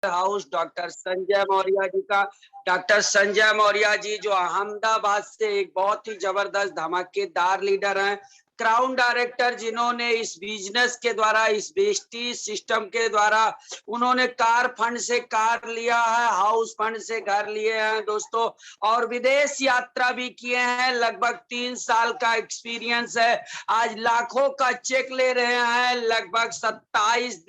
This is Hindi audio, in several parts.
हाउस डॉक्टर संजय मौर्य जी जो अहमदाबाद से एक बहुत ही जबरदस्त धमाकेदार लीडर हैं, क्राउन डायरेक्टर जिन्होंने इस बिजनेस के द्वारा, इस वेस्टीज सिस्टम के द्वारा उन्होंने कार फंड से कार लिया है, हाउस फंड से घर लिए हैं दोस्तों, और विदेश यात्रा भी किए हैं। लगभग 3 साल का एक्सपीरियंस है। आज लाखों का चेक ले रहे हैं, लगभग 27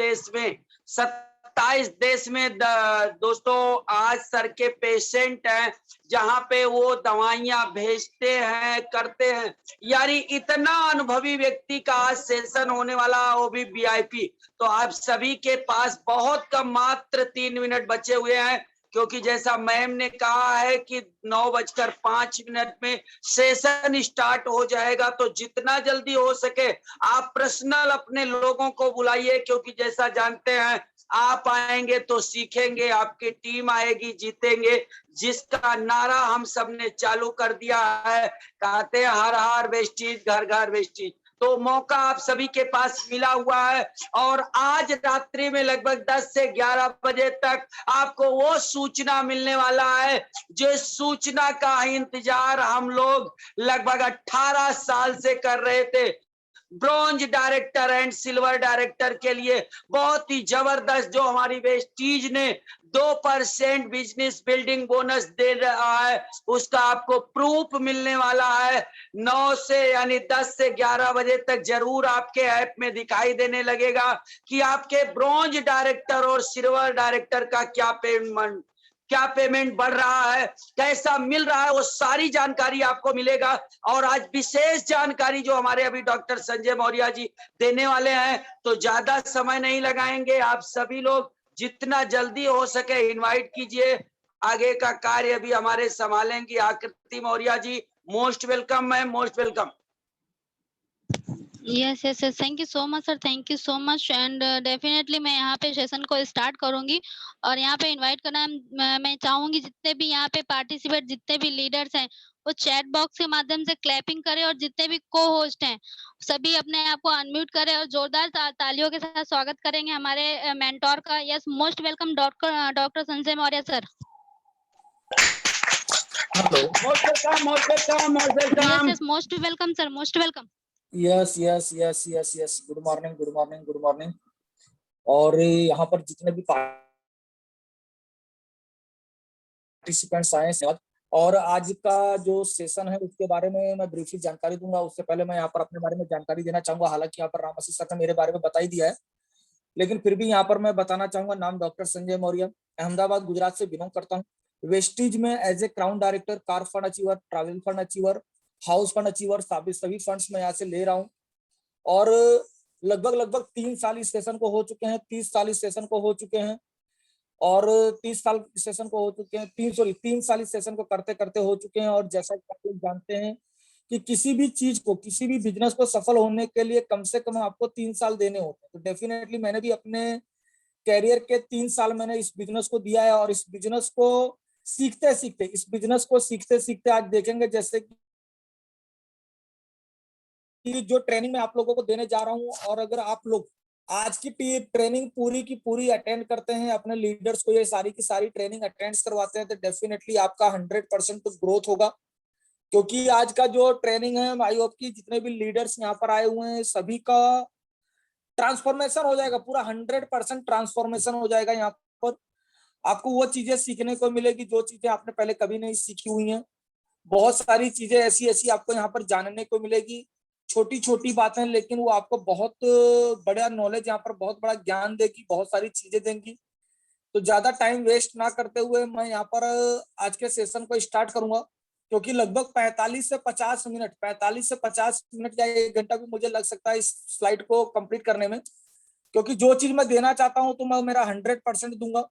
देश में दोस्तों आज सर के पेशेंट हैं, जहां पे वो दवाइयां भेजते हैं, करते हैं। यानी इतना अनुभवी व्यक्ति का आज सेशन होने वाला, वो भी वीआईपी। तो आप सभी के पास बहुत कम, मात्र 3 मिनट बचे हुए हैं, क्योंकि जैसा मैम ने कहा है कि 9:05 में सेशन स्टार्ट हो जाएगा। तो जितना जल्दी हो सके आप पर्सनल अपने लोगों को बुलाइए, क्योंकि जैसा जानते हैं आप आएंगे तो सीखेंगे, आपकी टीम आएगी जीतेंगे, जिसका नारा हम सबने चालू कर दिया है। कहते हैं हर हर वेस्टीज, घर घर वेस्टीज। तो मौका आप सभी के पास मिला हुआ है, और आज रात्रि में लगभग 10 से 11 बजे तक आपको वो सूचना मिलने वाला है, जो सूचना का इंतजार हम लोग लगभग 18 साल से कर रहे थे। Bronze director and silver director के लिए बहुत ही जबरदस्त जो हमारी वेस्टीज ने 2% बिजनेस बिल्डिंग बोनस दे रहा है, उसका आपको प्रूफ मिलने वाला है। 9 से यानी 10 से 11 बजे तक जरूर आपके ऐप में दिखाई देने लगेगा कि आपके ब्रॉन्ज डायरेक्टर और सिल्वर डायरेक्टर का क्या पेमेंट बढ़ रहा है, कैसा मिल रहा है, वो सारी जानकारी आपको मिलेगा। और आज विशेष जानकारी जो हमारे अभी डॉक्टर संजय मौर्य जी देने वाले हैं, तो ज्यादा समय नहीं लगाएंगे। आप सभी लोग जितना जल्दी हो सके इनवाइट कीजिए। आगे का कार्य भी हमारे संभालेंगी Akriti Maurya ji. Most welcome ma'am, most welcome. Yes yes yes, thank you so much sir, thank you so much. And definitely मैं यहाँ पे सेशन को स्टार्ट करूंगी, और यहाँ पे इनवाइट करना मैं चाहूंगी जितने भी यहाँ पे पार्टिसिपेट, जितने भी लीडर्स हैं, वो चैट बॉक्स के माध्यम से क्लैपिंग करें, और जितने भी को होस्ट हैं सभी अपने आप को अनम्यूट करें और जोरदार तालियों के साथ स्वागत करेंगे हमारे मेंटोर का। Yes, most welcome doctor Sanjay Maurya sir. Hello, most welcome, most welcome, most yes welcome. Yes, most welcome sir, most welcome. Yes yes yes yes yes, good morning, good morning, good morning. और यहाँ पर जितने भी पार्टिसिपेंट्स आए हैं, और आज का जो सेशन है उसके बारे में मैं ब्रीफली जानकारी दूंगा। उससे पहले मैं यहाँ पर अपने बारे में जानकारी देना चाहूंगा। हालांकि यहाँ पर रामासी सर ने मेरे बारे में बता ही दिया है, लेकिन फिर भी यहाँ पर मैं बताना चाहूंगा। नाम डॉक्टर संजय मौर्य, अहमदाबाद गुजरात से बिलोंग करता हूँ। वेस्टीज में as a crown director, car fund achiever, travel fund achiever, house fund achiever, सभी फंड्स मैं यहाँ से ले रहा हूँ। और लगभग लगभग 3 साल इस सेशन को हो चुके हैं, 30 साल इस सेशन को हो चुके हैं, और 30 साल इस सेशन को हो चुके हैं, 3 साल इस सेशन को करते करते हो चुके हैं। और जैसा कि आप लोग जानते हैं कि किसी भी चीज को, किसी भी बिजनेस को सफल होने के लिए कम से कम आपको 3 साल देने होते हैं। तो डेफिनेटली मैंने भी अपने कैरियर के 3 साल मैंने इस बिजनेस को दिया है, और इस बिजनेस को सीखते सीखते आज देखेंगे जैसे कि जो ट्रेनिंग मैं आप लोगों को देने जा रहा हूँ, और अगर आप लोग आज की ट्रेनिंग पूरी की पूरी अटेंड करते हैं, अपने लीडर्स को ये सारी की सारी ट्रेनिंग अटेंड करवाते हैं, तो डेफिनेटली आपका 100% ग्रोथ होगा। क्योंकि आज का जो ट्रेनिंग है, आई होप की जितने भी लीडर्स यहाँ पर आए हुए हैं सभी का ट्रांसफॉर्मेशन हो जाएगा, पूरा 100% ट्रांसफॉर्मेशन हो जाएगा। यहाँ पर आपको वो चीजें सीखने को मिलेगी जो चीजें आपने पहले कभी नहीं सीखी हुई हैं। बहुत सारी चीजें ऐसी ऐसी आपको यहाँ पर जानने को मिलेगी, छोटी छोटी बातें, लेकिन वो आपको बहुत बड़ा नॉलेज, यहाँ पर बहुत बड़ा ज्ञान देगी, बहुत सारी चीजें देंगी। तो ज्यादा टाइम वेस्ट ना करते हुए मैं यहाँ पर आज के सेशन को स्टार्ट करूंगा, क्योंकि लगभग 45 से 50 मिनट या 1 घंटा भी मुझे लग सकता है इस स्लाइड को कंप्लीट करने में। क्योंकि जो चीज मैं देना चाहता हूँ तो मैं मेरा 100% दूंगा,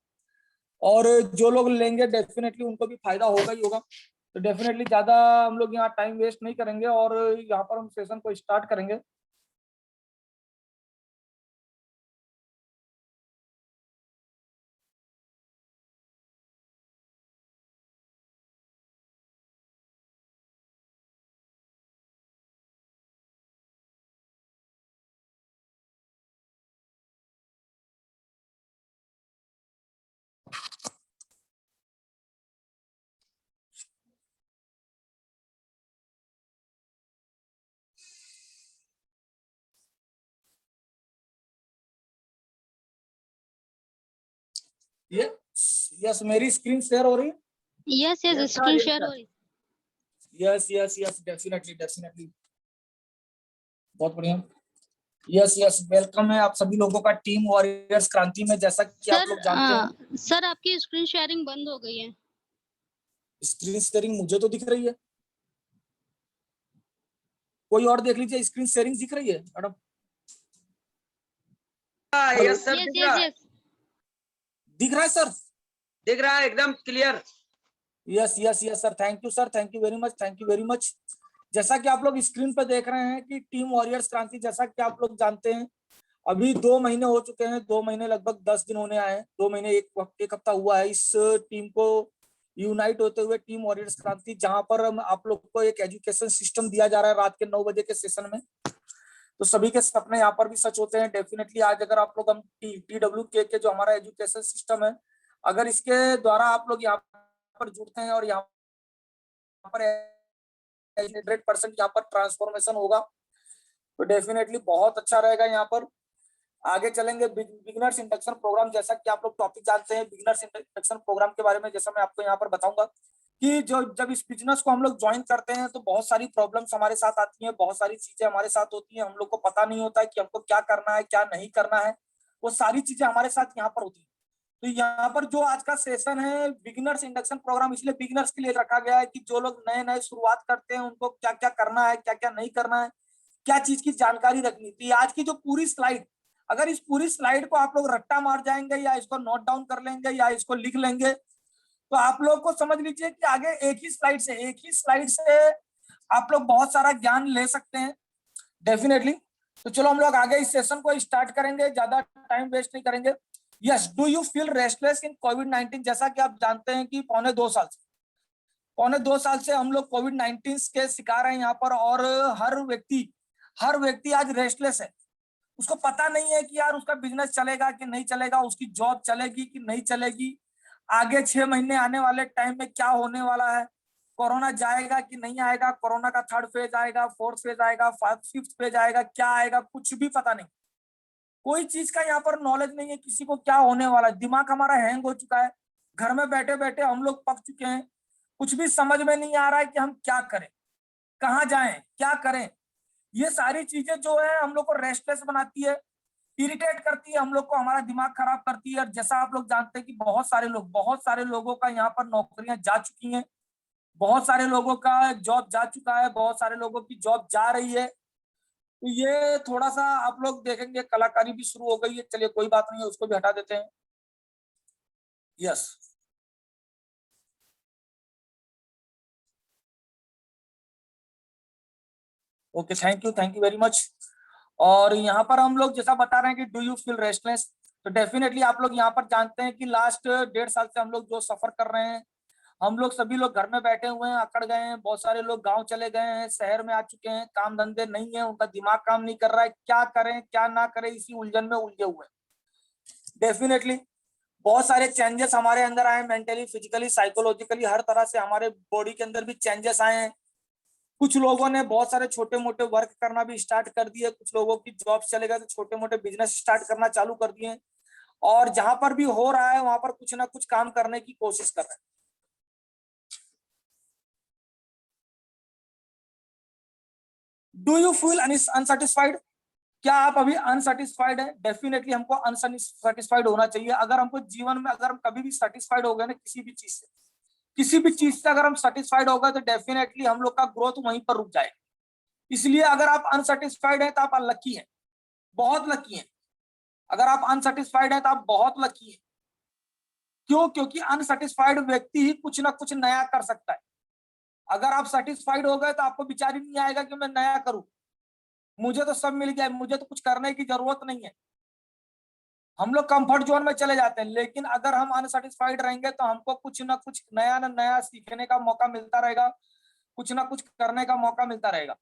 और जो लोग लेंगे डेफिनेटली उनको भी फायदा होगा ही होगा। तो डेफिनेटली ज्यादा हम लोग यहाँ टाइम वेस्ट नहीं करेंगे, और यहाँ पर हम सेशन को स्टार्ट करेंगे। ये यस, मेरी स्क्रीन शेयर हो रही है? Yes Yes, yes, sir, screen yes, share sir. हो रही। Yes yes yes, definitely definitely, बहुत बढ़िया। यस यस, वेलकम है आप सभी लोगों का टीम वॉरियर्स क्रांति में। जैसा कि आप लोग जानते हैं, सर आपकी स्क्रीन शेयरिंग बंद हो गई है। स्क्रीन शेयरिंग मुझे तो दिख रही है, कोई और देख लीजिए। स्क्रीन शेयरिंग दिख रही है मैडम? यस सर, यस दिख यस रहा है, यस, दिख रहा है सर? दिख रहा है एकदम clear. Yes yes yes sir, thank you sir, thank you very much, thank you very much. जैसा कि आप लोग स्क्रीन पर देख रहे हैं कि टीम वॉरियर्स क्रांति, जैसा कि आप लोग जानते हैं, अभी 2 महीने हो चुके हैं, 2 महीने लगभग 10 दिन होने आए हैं, 2 महीने एक हफ्ता हुआ है इस टीम को यूनाइट होते हुए, टीम वॉरियर्स क्रांति, जहां पर हम आप लोग को एक एजुकेशन सिस्टम दिया जा रहा है रात के 9 बजे के सेशन में। तो सभी के सपने यहाँ पर भी सच होते हैं डेफिनेटली। आज अगर आप लोग हम TWK के जो हमारा एजुकेशन सिस्टम है, अगर इसके द्वारा आप लोग यहाँ पर जुड़ते हैं और यहाँ पर 100% यहाँ पर ट्रांसफॉर्मेशन होगा, तो डेफिनेटली बहुत अच्छा रहेगा। यहाँ पर आगे चलेंगे बिगिनर्स इंडक्शन प्रोग्राम, जैसा कि आप लोग टॉपिक जानते हैं बिगिनर्स इंडक्शन प्रोग्राम के बारे में, जैसा मैं आपको यहाँ पर बताऊंगा कि जो जब इस बिजनेस को हम लोग ज्वाइन करते हैं तो बहुत सारी प्रॉब्लम्स हमारे साथ आती हैं, बहुत सारी चीजें हमारे साथ होती हैं, हम लोग को पता नहीं होता है कि हमको क्या करना है क्या नहीं करना है, वो सारी चीजें हमारे साथ यहाँ पर होती है। तो यहाँ पर जो आज का सेशन है बिगिनर्स इंडक्शन प्रोग्राम, इसलिए बिगिनर्स के लिए रखा गया है कि जो लोग नए नए शुरुआत करते हैं उनको क्या क्या करना है, क्या क्या नहीं करना है, क्या चीज की जानकारी रखनी थी। आज की जो पूरी स्लाइड, अगर इस पूरी स्लाइड को आप लोग रट्टा मार जाएंगे या इसको नोट डाउन कर लेंगे या इसको लिख लेंगे, तो आप लोग को समझ लीजिए कि आगे एक ही स्लाइड से आप लोग बहुत सारा ज्ञान ले सकते हैं डेफिनेटली। तो चलो हम लोग आगे इस सेशन को स्टार्ट करेंगे, ज्यादा टाइम वेस्ट नहीं करेंगे। Yes, do you feel restless in कोविड-19? जैसा कि आप जानते हैं कि पौने 2 साल से हम लोग कोविड-19 के शिकार हैं यहाँ पर, और हर व्यक्ति आज रेस्टलेस है। उसको पता नहीं है कि यार उसका बिजनेस चलेगा कि नहीं चलेगा, उसकी जॉब चलेगी कि नहीं चलेगी, आगे 6 महीने आने वाले टाइम में क्या होने वाला है, कोरोना जाएगा कि नहीं आएगा, कोरोना का 3rd फेज आएगा, 4th फेज आएगा, 5th फेज आएगा, क्या आएगा कुछ भी पता नहीं। कोई चीज का यहाँ पर नॉलेज नहीं है किसी को क्या होने वाला है। दिमाग हमारा हैंग हो चुका है, घर में बैठे बैठे हम लोग पक चुके हैं, कुछ भी समझ में नहीं आ रहा है कि हम क्या करें, कहाँ जाएं, क्या करें। ये सारी चीजें जो है हम लोग को रेस्टलेस बनाती है, इरिटेट करती है हम लोग को, हमारा दिमाग खराब करती है। और जैसा आप लोग जानते हैं कि बहुत सारे लोगों का यहाँ पर नौकरियां जा चुकी हैं, बहुत सारे लोगों का जॉब जा चुका है, बहुत सारे लोगों की जॉब जा रही है। तो ये थोड़ा सा आप लोग देखेंगे कलाकारी भी शुरू हो गई है, चलिए कोई बात नहीं है, उसको भी हटा देते हैं। Yes, okay, thank you very much. और यहाँ पर हम लोग जैसा बता रहे हैं कि डू यू फील रेस्टलेस, तो डेफिनेटली आप लोग यहाँ पर जानते हैं कि लास्ट 1.5 साल से हम लोग जो सफर कर रहे हैं, हम लोग सभी लोग घर में बैठे हुए हैं, अकड़ गए हैं, बहुत सारे लोग गांव चले गए हैं, शहर में आ चुके हैं, काम धंधे नहीं है, उनका दिमाग काम नहीं कर रहा है, क्या करें क्या ना करें, इसी उलझन में उलझे हुए हैं। डेफिनेटली बहुत सारे चेंजेस हमारे अंदर आए, मेंटली, फिजिकली, साइकोलॉजिकली, हर तरह से हमारे बॉडी के अंदर भी चेंजेस आए हैं। कुछ लोगों ने बहुत सारे छोटे मोटे वर्क करना भी स्टार्ट कर दिए, कुछ लोगों की जॉब चले गए तो छोटे मोटे बिजनेस स्टार्ट करना चालू कर दिए, और जहां पर भी हो रहा है वहां पर कुछ ना कुछ काम करने की कोशिश कर रहे हैं। Do you feel unsatisfied? क्या आप अभी अनसेटिस्फाइड है? डेफिनेटली हमको अनसेटिस्फाइड होना चाहिए। अगर हमको जीवन में, अगर हम कभी भी सेटिस्फाइड हो गए ना किसी भी चीज से अगर हम सेटिस्फाइड हो गए तो डेफिनेटली हम लोग का ग्रोथ वहीं पर रुक जाएगा। इसलिए अगर आप अनसेटिस्फाइड है तो आप लकी हैं, बहुत लकी हैं। अगर आप अनसेटिस्फाइड है तो आप बहुत लकी हैं। क्यों? क्योंकि अनसेटिस्फाइड व्यक्ति ही कुछ ना कुछ नया कर सकता है। अगर आप सेटिस्फाइड हो गए तो आपको विचार ही नहीं आएगा कि मैं नया करूं, मुझे तो सब मिल गया, मुझे तो कुछ करने की जरूरत नहीं है। हम लोग कंफर्ट जोन में चले जाते हैं। लेकिन अगर हम अनसेटिस्फाइड रहेंगे तो हमको कुछ ना कुछ नया सीखने का मौका मिलता रहेगा, कुछ ना कुछ करने का मौका मिलता रहेगा।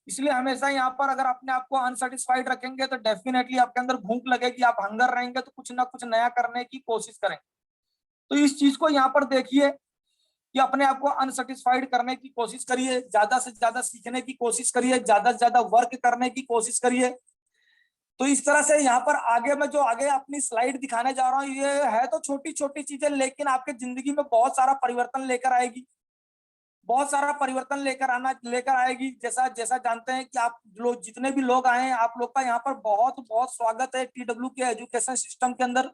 इसलिए हमेशा यहाँ पर अगर अपने आप को अनसेटिस्फाइड रखेंगे तो डेफिनेटली आपके अंदर भूख लगेगी, आप हंगर रहेंगे तो कुछ ना कुछ नया करने की कोशिश करेंगे। तो इस चीज को यहाँ पर देखिए कि अपने आप को अनसेटिस्फाइड करने की कोशिश करिए, ज्यादा से ज्यादा सीखने की कोशिश करिए, ज्यादा से ज्यादा वर्क करने की कोशिश करिए। तो इस तरह से यहाँ पर आगे मैं जो आगे अपनी स्लाइड दिखाने जा रहा हूँ, ये है तो छोटी छोटी चीजें, लेकिन आपके जिंदगी में बहुत सारा परिवर्तन लेकर आएगी, बहुत सारा परिवर्तन लेकर आएगी। जैसा जैसा जानते हैं कि आप लोग जितने भी लोग आए हैं, आप लोग का यहाँ पर बहुत बहुत स्वागत है TW के एजुकेशन सिस्टम के अंदर।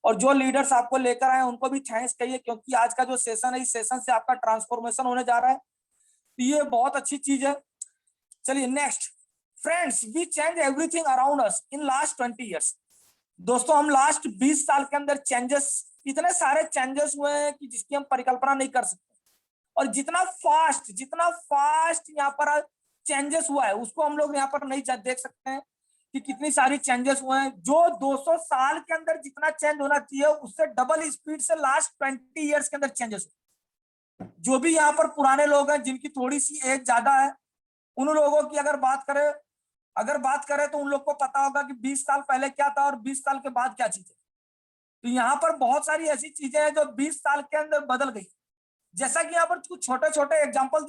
और जो लीडर्स आपको लेकर आए उनको भी थैंक्स कहिए, क्योंकि आज का जो सेशन है, इस सेशन से आपका ट्रांसफॉर्मेशन होने जा रहा है, तो ये बहुत अच्छी चीज है। चलिए next, friends we change everything around us in last 20 years. दोस्तों हम लास्ट 20 साल के अंदर चेंजेस, इतने सारे चेंजेस हुए हैं कि जिसकी हम परिकल्पना नहीं कर सकते। और जितना फास्ट यहाँ पर चेंजेस हुआ है, उसको हम लोग यहाँ पर नहीं देख सकते हैं कि कितनी सारी चेंजेस हुए हैं। जो 200 साल के अंदर जितना चेंज होना चाहिए, उससे डबल स्पीड से लास्ट 20 ईयर्स के अंदर चेंजेस हुए। जो भी यहाँ पर पुराने लोग हैं, जिनकी थोड़ी सी एज ज्यादा है, उन लोगों की अगर बात करें तो उन लोग को पता होगा कि 20 साल पहले क्या था और 20 साल के बाद क्या चीजें। तो यहाँ पर बहुत सारी ऐसी चीजें हैं जो 20 साल के अंदर बदल गई। जैसा कि यहाँ पर कुछ छोटे छोटे एग्जाम्पल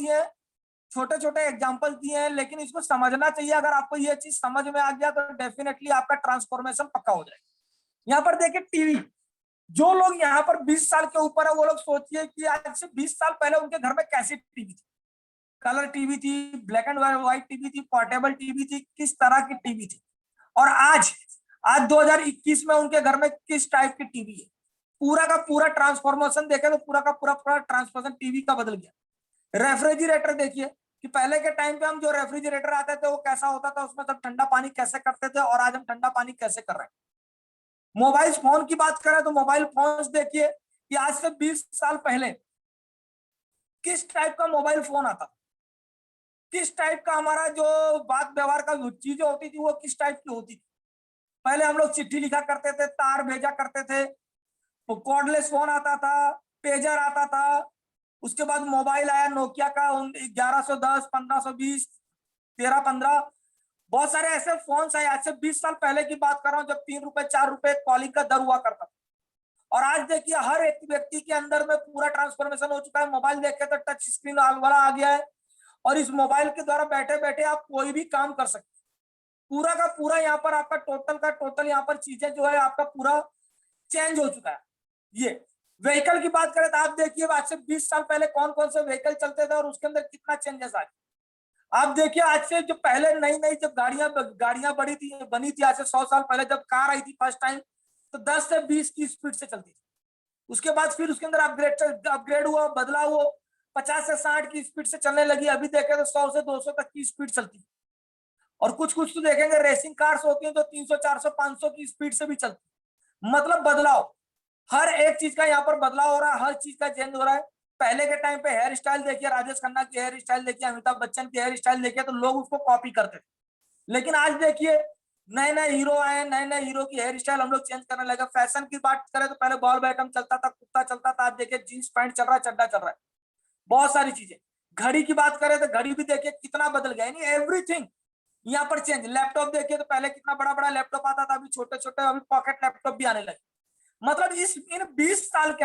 दिए हैं, लेकिन इसको समझना चाहिए। अगर आपको ये चीज समझ में आ गया तो डेफिनेटली आपका ट्रांसफॉर्मेशन पक्का हो जाएगा। यहाँ पर देखिए टीवी, जो लोग यहाँ पर 20 साल के ऊपर है, वो लोग सोचिए कि आज से 20 साल पहले उनके घर में कैसी टीवी थी। कलर टीवी थी, ब्लैक एंड व्हाइट टीवी थी, पोर्टेबल टीवी थी, किस तरह की टीवी थी। और आज 2021 में उनके घर में किस टाइप की टीवी है। पूरा का पूरा ट्रांसफॉर्मेशन देखे तो पूरा का पूरा ट्रांसफॉर्मेशन टीवी का बदल गया। रेफ्रिजरेटर देखिए कि पहले के टाइम पे हम जो रेफ्रिजरेटर आते थे वो कैसा होता था, उसमें सब ठंडा पानी कैसे करते थे, और आज हम ठंडा पानी कैसे कर रहे हैं। मोबाइल फोन की बात करें तो मोबाइल फोन देखिए कि आज से 20 साल पहले किस टाइप का मोबाइल फोन आता, किस टाइप का हमारा जो बात व्यवहार का चीजें होती थी वो किस टाइप की होती थी। पहले हम लोग चिट्ठी लिखा करते थे, तार भेजा करते थे, तो कॉर्डलेस फोन आता था, पेजर आता था। उसके बाद मोबाइल आया नोकिया का 1110, 1520, 1315, बहुत सारे ऐसे फोन आए। आज से 20 साल पहले की बात कर रहा हूँ, जब 3 रुपए 4 रुपए कॉलिंग का दर हुआ करता था। और आज देखिए हर एक व्यक्ति के अंदर में पूरा ट्रांसफॉर्मेशन हो चुका है। मोबाइल देखे तो टच स्क्रीन वाला आ गया है, और इस मोबाइल के द्वारा बैठे बैठे आप कोई भी काम कर सकते हैं। पूरा का पूरा यहाँ पर आपका टोटल यहाँ पर चीजें जो है आपका पूरा चेंज हो चुका है। ये व्हीकल की बात करें तो आप देखिए आज से 20 साल पहले कौन कौन से व्हीकल चलते थे और उसके अंदर कितना चेंजेस आ गया। आप देखिए आज से जो पहले नई जब गाड़ियां बनी थी आज से 100 साल पहले, जब कार आई थी फर्स्ट टाइम, तो 10 से 20 की स्पीड से चलती थी। उसके बाद फिर उसके अंदर अपग्रेड हुआ, बदला हुआ, 50 से 60 की स्पीड से चलने लगी। अभी देखें तो 100 से 200 तक की स्पीड चलती है। और कुछ तो देखेंगे रेसिंग कार्स होती हैं तो 300, 400, 500 की स्पीड से भी चलती। मतलब बदलाव, हर एक चीज का यहाँ पर बदलाव हो रहा है, हर चीज का चेंज हो रहा है। पहले के टाइम पे हेयर स्टाइल देखिए, राजेश खन्ना की हेयर स्टाइल देखिए, अमिताभ बच्चन की हेयर स्टाइल देखिए, तो लोग उसको कॉपी करते थे। लेकिन आज देखिए नए हीरो आए, नए हीरो की हेयर स्टाइल हम लोग चेंज करने लगे। फैशन की बात करें तो पहले बॉल बॉटम चलता था, कुर्ता चलता था, आज देखिए जींस पैंट चल रहा है, चड्डा चल रहा है, बहुत सारी चीजें। घड़ी की बात करें तो घड़ी भी देखिए कितना बदल गया, यानी एवरीथिंग यहाँ पर चेंज। लैपटॉप देखिए तो पहले कितना बड़ा बड़ा लैपटॉप आता था, अभी छोटे छोटे अभी पॉकेट लैपटॉप भी आने लगे। मतलब इन 20 साल के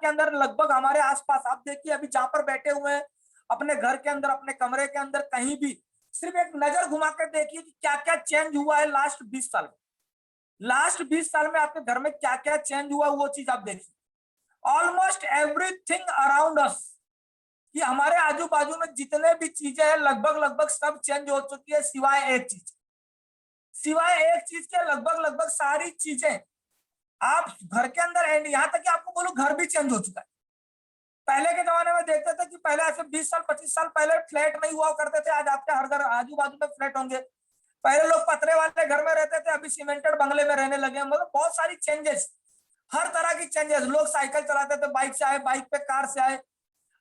अंदर लगभग हमारे आसपास आप देखिए अभी जहां पर बैठे हुए हैं, अपने घर के अंदर, अपने कमरे के अंदर, कहीं भी सिर्फ एक नजर घुमाकर देखिए कि क्या क्या चेंज हुआ है लास्ट 20 साल में। लास्ट 20 साल में आपके घर में क्या क्या चेंज हुआ वो चीज आप देखिए। ऑलमोस्ट एवरीथिंग अराउंड अस, कि हमारे आजू बाजू में जितने भी चीजें हैं लगभग सब चेंज हो चुकी है, सिवाय एक चीज के लगभग सारी चीजें आप घर के अंदर है। यहाँ तक कि आपको बोलो घर भी चेंज हो चुका है। पहले के जमाने में देखते थे कि पहले ऐसे 20 साल 25 साल पहले फ्लैट नहीं हुआ करते थे, आज आपके हर घर आजू बाजू में फ्लैट होंगे। पहले लोग पतरे वाले घर में रहते थे, अभी सीमेंटेड बंगले में रहने लगे। मतलब बहुत सारी चेंजेस, हर तरह की चेंजेस। लोग साइकिल चलाते थे, बाइक से आए, बाइक पे कार से आए,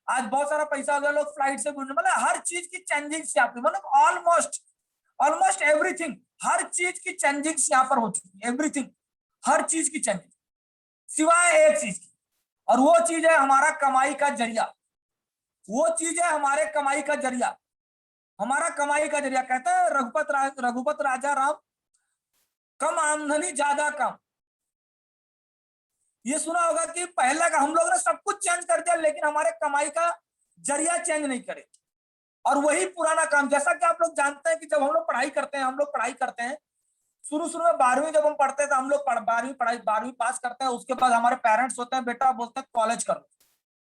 आज बहुत सारा पैसा हो गया, लोग फ्लाइट से घूमने। मतलब हर चीज की चेंजिंग से आपकी, मतलब ऑलमोस्ट एवरीथिंग, हर चीज की चेंजिंग यहाँ पर हो चुकी है। एवरीथिंग, हर चीज की चेंजिंग सिवाय एक चीज की, और वो चीज है हमारा कमाई का जरिया। वो चीज है हमारे कमाई का जरिया, हमारा कमाई का जरिया। कहते हैं रघुपत राजा राम, कम आमदनी ज्यादा काम। ये सुना होगा कि पहले का हम लोग ने सब कुछ चेंज कर दिया, लेकिन हमारे कमाई का जरिया चेंज नहीं करे, और वही पुराना काम। जैसा कि आप लोग जानते हैं कि जब हम लोग पढ़ाई करते हैं शुरू शुरू में 12वीं जब हम पढ़ते थे, हम लोग 12वीं पास करते हैं, उसके बाद हमारे पेरेंट्स होते हैं, बेटा बोलते हैं कॉलेज कर लो।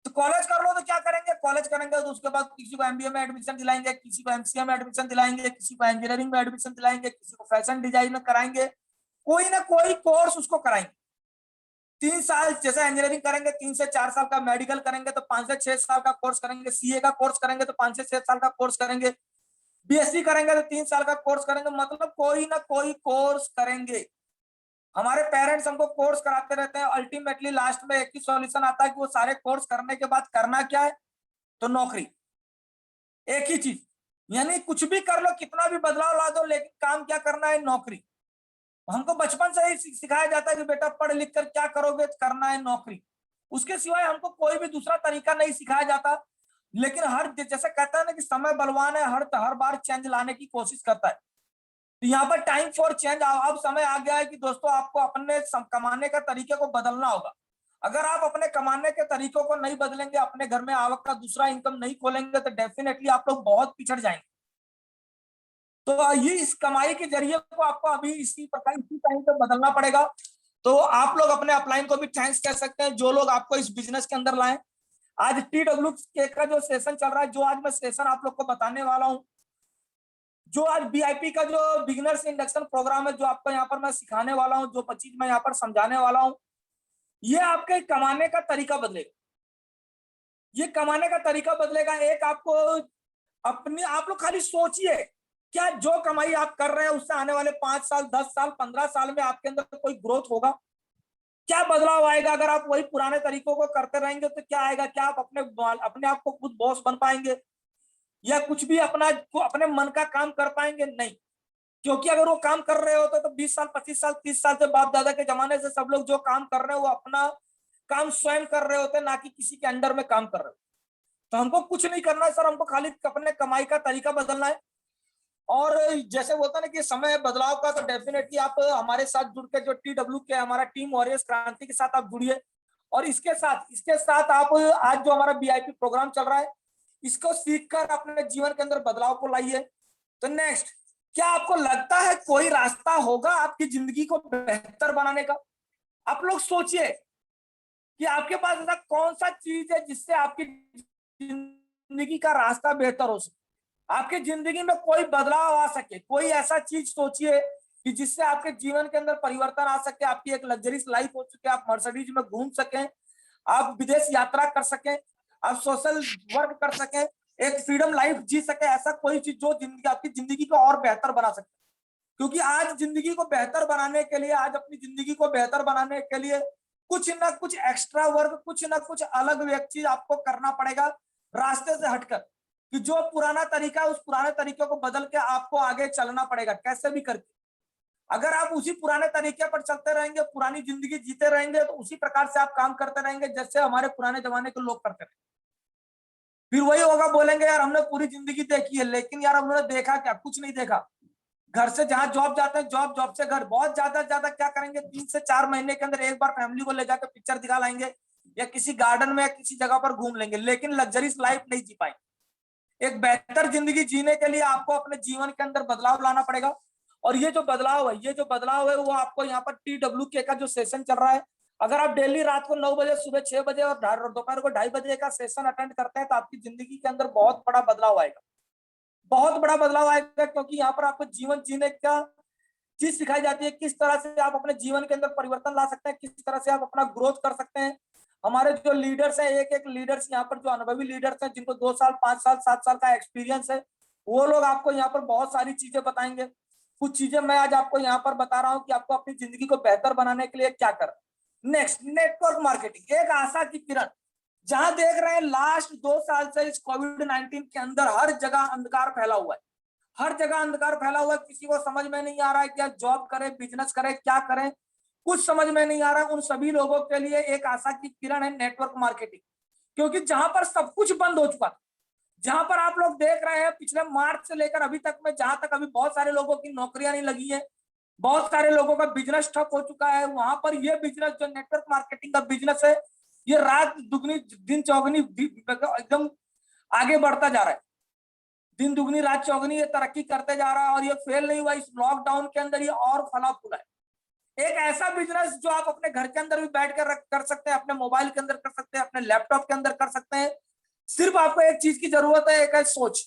तो कॉलेज कर लो तो क्या करेंगे, कॉलेज करेंगे तो उसके बाद किसी को एमबीए में एडमिशन दिलाएंगे, किसी को एमसीए में एडमिशन दिलाएंगे, किसी को इंजीनियरिंग में एडमिशन दिलाएंगे, किसी को फैशन डिजाइन में कराएंगे, कोई ना कोई कोर्स उसको कराएंगे। 3 साल जैसे इंजीनियरिंग करेंगे, 3 से 4 साल का मेडिकल करेंगे तो 5 से 6 साल का कोर्स करेंगे, सीए का कोर्स करेंगे तो 5 से 6 साल का कोर्स करेंगे, बीएससी करेंगे तो 3 साल का कोर्स करेंगे, मतलब कोई ना कोई कोर्स करेंगे। हमारे पेरेंट्स हमको कोर्स कराते रहते हैं, अल्टीमेटली लास्ट में एक ही सॉल्यूशन आता है कि वो सारे कोर्स करने के बाद करना क्या है, तो नौकरी। एक ही चीज, यानी कुछ भी कर लो, कितना भी बदलाव ला दो, लेकिन काम क्या करना है, नौकरी। हमको बचपन से ही सिखाया जाता है कि बेटा पढ़ लिख कर क्या करोगे, करना है नौकरी। उसके सिवाय हमको कोई भी दूसरा तरीका नहीं सिखाया जाता। लेकिन हर जैसे कहता है ना कि समय बलवान है, हर बार चेंज लाने की कोशिश करता है। तो यहाँ पर टाइम फॉर चेंज, अब समय आ गया है कि दोस्तों आपको अपने कमाने का तरीके को बदलना होगा। अगर आप अपने कमाने के तरीकों को नहीं बदलेंगे, अपने घर में आवक का दूसरा इनकम नहीं खोलेंगे, तो डेफिनेटली आप लोग बहुत पिछड़ जाएंगे। तो ये इस कमाई के जरिए को आपको अभी इसी प्रकार इसी टाइम पे बदलना पड़ेगा। तो आप लोग अपने अपलाइन को भी थैंक्स कह सकते हैं, जो लोग आपको इस बिजनेस के अंदर लाए। आज TWK का जो सेशन चल रहा है, जो आज मैं सेशन आप लोग को बताने वाला हूँ, जो आज BIP का जो बिगिनर्स इंडक्शन प्रोग्राम है, जो आपको यहाँ पर मैं सिखाने वाला हूँ, जो चीज मैं यहाँ पर समझाने वाला हूँ, ये आपके कमाने का तरीका बदलेगा। ये कमाने का तरीका बदलेगा। एक आपको अपनी, आप लोग खाली सोचिए, क्या जो कमाई आप कर रहे हैं उससे आने वाले 5 साल, 10 साल, 15 साल में आपके अंदर कोई ग्रोथ होगा? क्या बदलाव आएगा? अगर आप वही पुराने तरीकों को करते रहेंगे तो क्या आएगा? क्या आप अपने आप को खुद बॉस बन पाएंगे, या कुछ भी अपने मन का काम कर पाएंगे? नहीं, क्योंकि अगर वो काम कर रहे होते तो 20 साल, 25 साल, 30 साल से बाप दादा के जमाने से सब लोग जो काम कर रहे हैं वो अपना काम स्वयं कर रहे होते, ना कि किसी के अंडर में काम कर रहे। तो हमको कुछ नहीं करना है सर, हमको खाली अपने कमाई का तरीका बदलना है। और जैसे बोलता है ना कि समय बदलाव का, तो डेफिनेटली आप हमारे साथ जुड़ के, जो TWK हमारा टीम वॉरियर्स क्रांति के साथ आप जुड़िए। और इसके साथ आप आज जो हमारा BIP प्रोग्राम चल रहा है, इसको सीखकर अपने जीवन के अंदर बदलाव को लाइए। तो नेक्स्ट, क्या आपको लगता है कोई रास्ता होगा आपकी जिंदगी को बेहतर बनाने का? आप लोग सोचिए कि आपके पास ऐसा कौन सा चीज है जिससे आपकी जिंदगी का रास्ता बेहतर हो सके, आपके जिंदगी में कोई बदलाव आ सके। कोई ऐसा चीज सोचिए कि जिससे आपके जीवन के अंदर परिवर्तन आ सके, आपकी एक लग्जरीज लाइफ हो सके, आप मर्सिडीज में घूम सकें, आप विदेश यात्रा कर सकें, आप सोशल वर्क कर सकें, एक फ्रीडम लाइफ जी सके। ऐसा कोई चीज जो आपकी जिंदगी को और बेहतर बना सके। क्योंकि आज जिंदगी को बेहतर बनाने के लिए, आज अपनी जिंदगी को बेहतर बनाने के लिए कुछ ना कुछ एक्स्ट्रा वर्क, कुछ ना कुछ अलग चीज आपको करना पड़ेगा रास्ते से हटकर। कि जो पुराना तरीका है, उस पुराने तरीके को बदल के आपको आगे चलना पड़ेगा, कैसे भी करके। अगर आप उसी पुराने तरीके पर चलते रहेंगे, पुरानी जिंदगी जीते रहेंगे, तो उसी प्रकार से आप काम करते रहेंगे जैसे हमारे पुराने जमाने के लोग करते रहे। फिर वही होगा, बोलेंगे यार हमने पूरी जिंदगी देखी है, लेकिन यार हमने देखा क्या? कुछ नहीं देखा। घर से जहां जॉब जाते हैं, जॉब से घर, बहुत ज्यादा क्या करेंगे, 3 से 4 महीने के अंदर एक बार फैमिली को ले जाकर पिक्चर दिखा लाएंगे, या किसी गार्डन में या किसी जगह पर घूम लेंगे, लेकिन लग्जरीज लाइफ नहीं जी पाएंगे। एक बेहतर जिंदगी जीने के लिए आपको अपने जीवन के अंदर बदलाव लाना पड़ेगा। और ये जो बदलाव है वो आपको यहाँ पर TWK का जो सेशन चल रहा है, अगर आप डेली रात को 9 बजे, सुबह 6 बजे और दोपहर को 2:30 बजे का सेशन अटेंड करते हैं, तो आपकी जिंदगी के अंदर बहुत बड़ा बदलाव आएगा, बहुत बड़ा बदलाव आएगा। क्योंकि यहाँ पर आपको जीवन जीने का चीज सिखाई जाती है, किस तरह से आप अपने जीवन के अंदर परिवर्तन ला सकते हैं, किस तरह से आप अपना ग्रोथ कर सकते हैं। हमारे जो लीडर्स हैं, एक लीडर्स यहाँ पर जो अनुभवी लीडर्स हैं, जिनको 2 साल, 5 साल, 7 साल का एक्सपीरियंस है, वो लोग आपको यहाँ पर बहुत सारी चीजें बताएंगे। कुछ चीजें मैं आज आपको यहाँ पर बता रहा हूँ कि आपको अपनी जिंदगी को बेहतर बनाने के लिए क्या करना। नेक्स्ट, नेटवर्क मार्केटिंग, एक आशा की किरण। जहां देख रहे हैं लास्ट 2 साल से इस कोविड-19 के अंदर हर जगह अंधकार फैला हुआ है, हर जगह अंधकार फैला हुआ है। किसी को समझ में नहीं आ रहा है क्या जॉब करें, बिजनेस करें, क्या करें, कुछ समझ में नहीं आ रहा है। उन सभी लोगों के लिए एक आशा की किरण है नेटवर्क मार्केटिंग। क्योंकि जहां पर सब कुछ बंद हो चुका था, जहां पर आप लोग देख रहे हैं पिछले मार्च से लेकर अभी तक में, जहां तक अभी बहुत सारे लोगों की नौकरियां नहीं लगी है, बहुत सारे लोगों का बिजनेस ठप हो चुका है, वहां पर ये बिजनेस जो नेटवर्क मार्केटिंग का बिजनेस है, ये रात दुगनी दिन चौगनी एकदम आगे बढ़ता जा रहा है। दिन दुगनी रात चौगनी ये तरक्की करते जा रहा है और ये फेल नहीं हुआ। इस लॉकडाउन के अंदर ये और फला फूला है। एक ऐसा बिजनेस जो आप अपने घर के अंदर भी बैठ कर सकते हैं, अपने मोबाइल के अंदर कर सकते हैं, अपने लैपटॉप के अंदर कर सकते हैं। सिर्फ आपको एक चीज की जरूरत है, एक है सोच,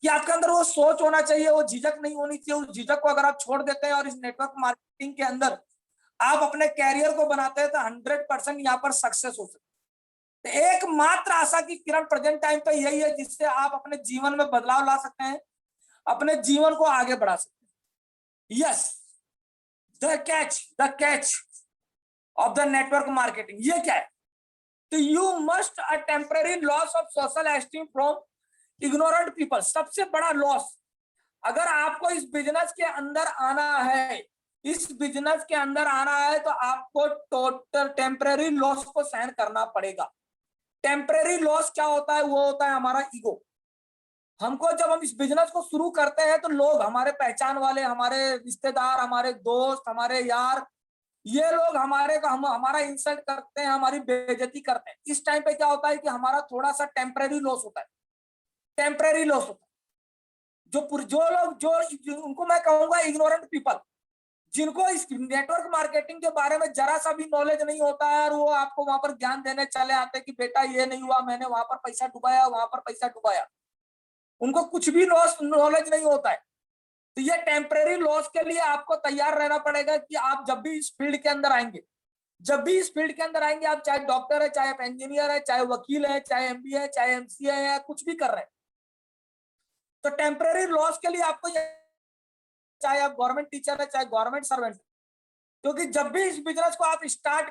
कि आपके अंदर वो सोच होना चाहिए, वो झिझक नहीं होनी चाहिए। उस झिझक को अगर आप छोड़ देते हैं और इस नेटवर्क मार्केटिंग के अंदर आप अपने कैरियर को बनाते हैं तो 100% यहाँ पर सक्सेस हो सकते हैं। तो एकमात्र आशा की किरण प्रेजेंट टाइम पे यही है जिससे आप अपने जीवन में बदलाव ला सकते हैं, अपने जीवन को आगे बढ़ा सकते हैं। Yes, the catch of the network marketing ये क्या है? तो you must a temporary loss of social esteem from ignorant people. सबसे बड़ा लॉस, अगर आपको इस बिजनेस के अंदर आना है, इस बिजनेस के अंदर आना है तो आपको टोटल टेम्पररी लॉस को सहन करना पड़ेगा। टेम्पररी लॉस क्या होता है? वो होता है हमारा ईगो। हमको जब हम इस बिजनेस को शुरू करते हैं तो लोग, हमारे पहचान वाले, हमारे रिश्तेदार, हमारे दोस्त, हमारे यार, ये लोग हमारा इंसल्ट करते हैं, हमारी बेइज्जती करते हैं। इस टाइम पे क्या होता है कि हमारा थोड़ा सा टेम्पररी लॉस होता है। टेम्पररी लॉस होता है। जो लोग उनको मैं कहूंगा इग्नोरेंट पीपल, जिनको इस नेटवर्क मार्केटिंग के बारे में जरा सा भी नॉलेज नहीं होता है और वो आपको वहां पर ज्ञान देने चले आते हैं कि बेटा ये नहीं हुआ, मैंने वहां पर पैसा डुबाया, वहां पर पैसा डुबाया। उनको कुछ भी नॉलेज नहीं होता है। तो ये टेम्परेरी लॉस के लिए आपको तैयार रहना पड़ेगा कि आप जब भी इस फील्ड के अंदर आएंगे, आप चाहे डॉक्टर है, चाहे आप इंजीनियर है, चाहे वकील है, चाहे एमबीए है, चाहे एमसीए है, या कुछ भी कर रहे हैं, तो टेम्परेरी लॉस के लिए आपको, चाहे आप गवर्नमेंट टीचर है, चाहे गवर्नमेंट सर्वेंट, क्योंकि जब भी इस बिजनेस को आप स्टार्ट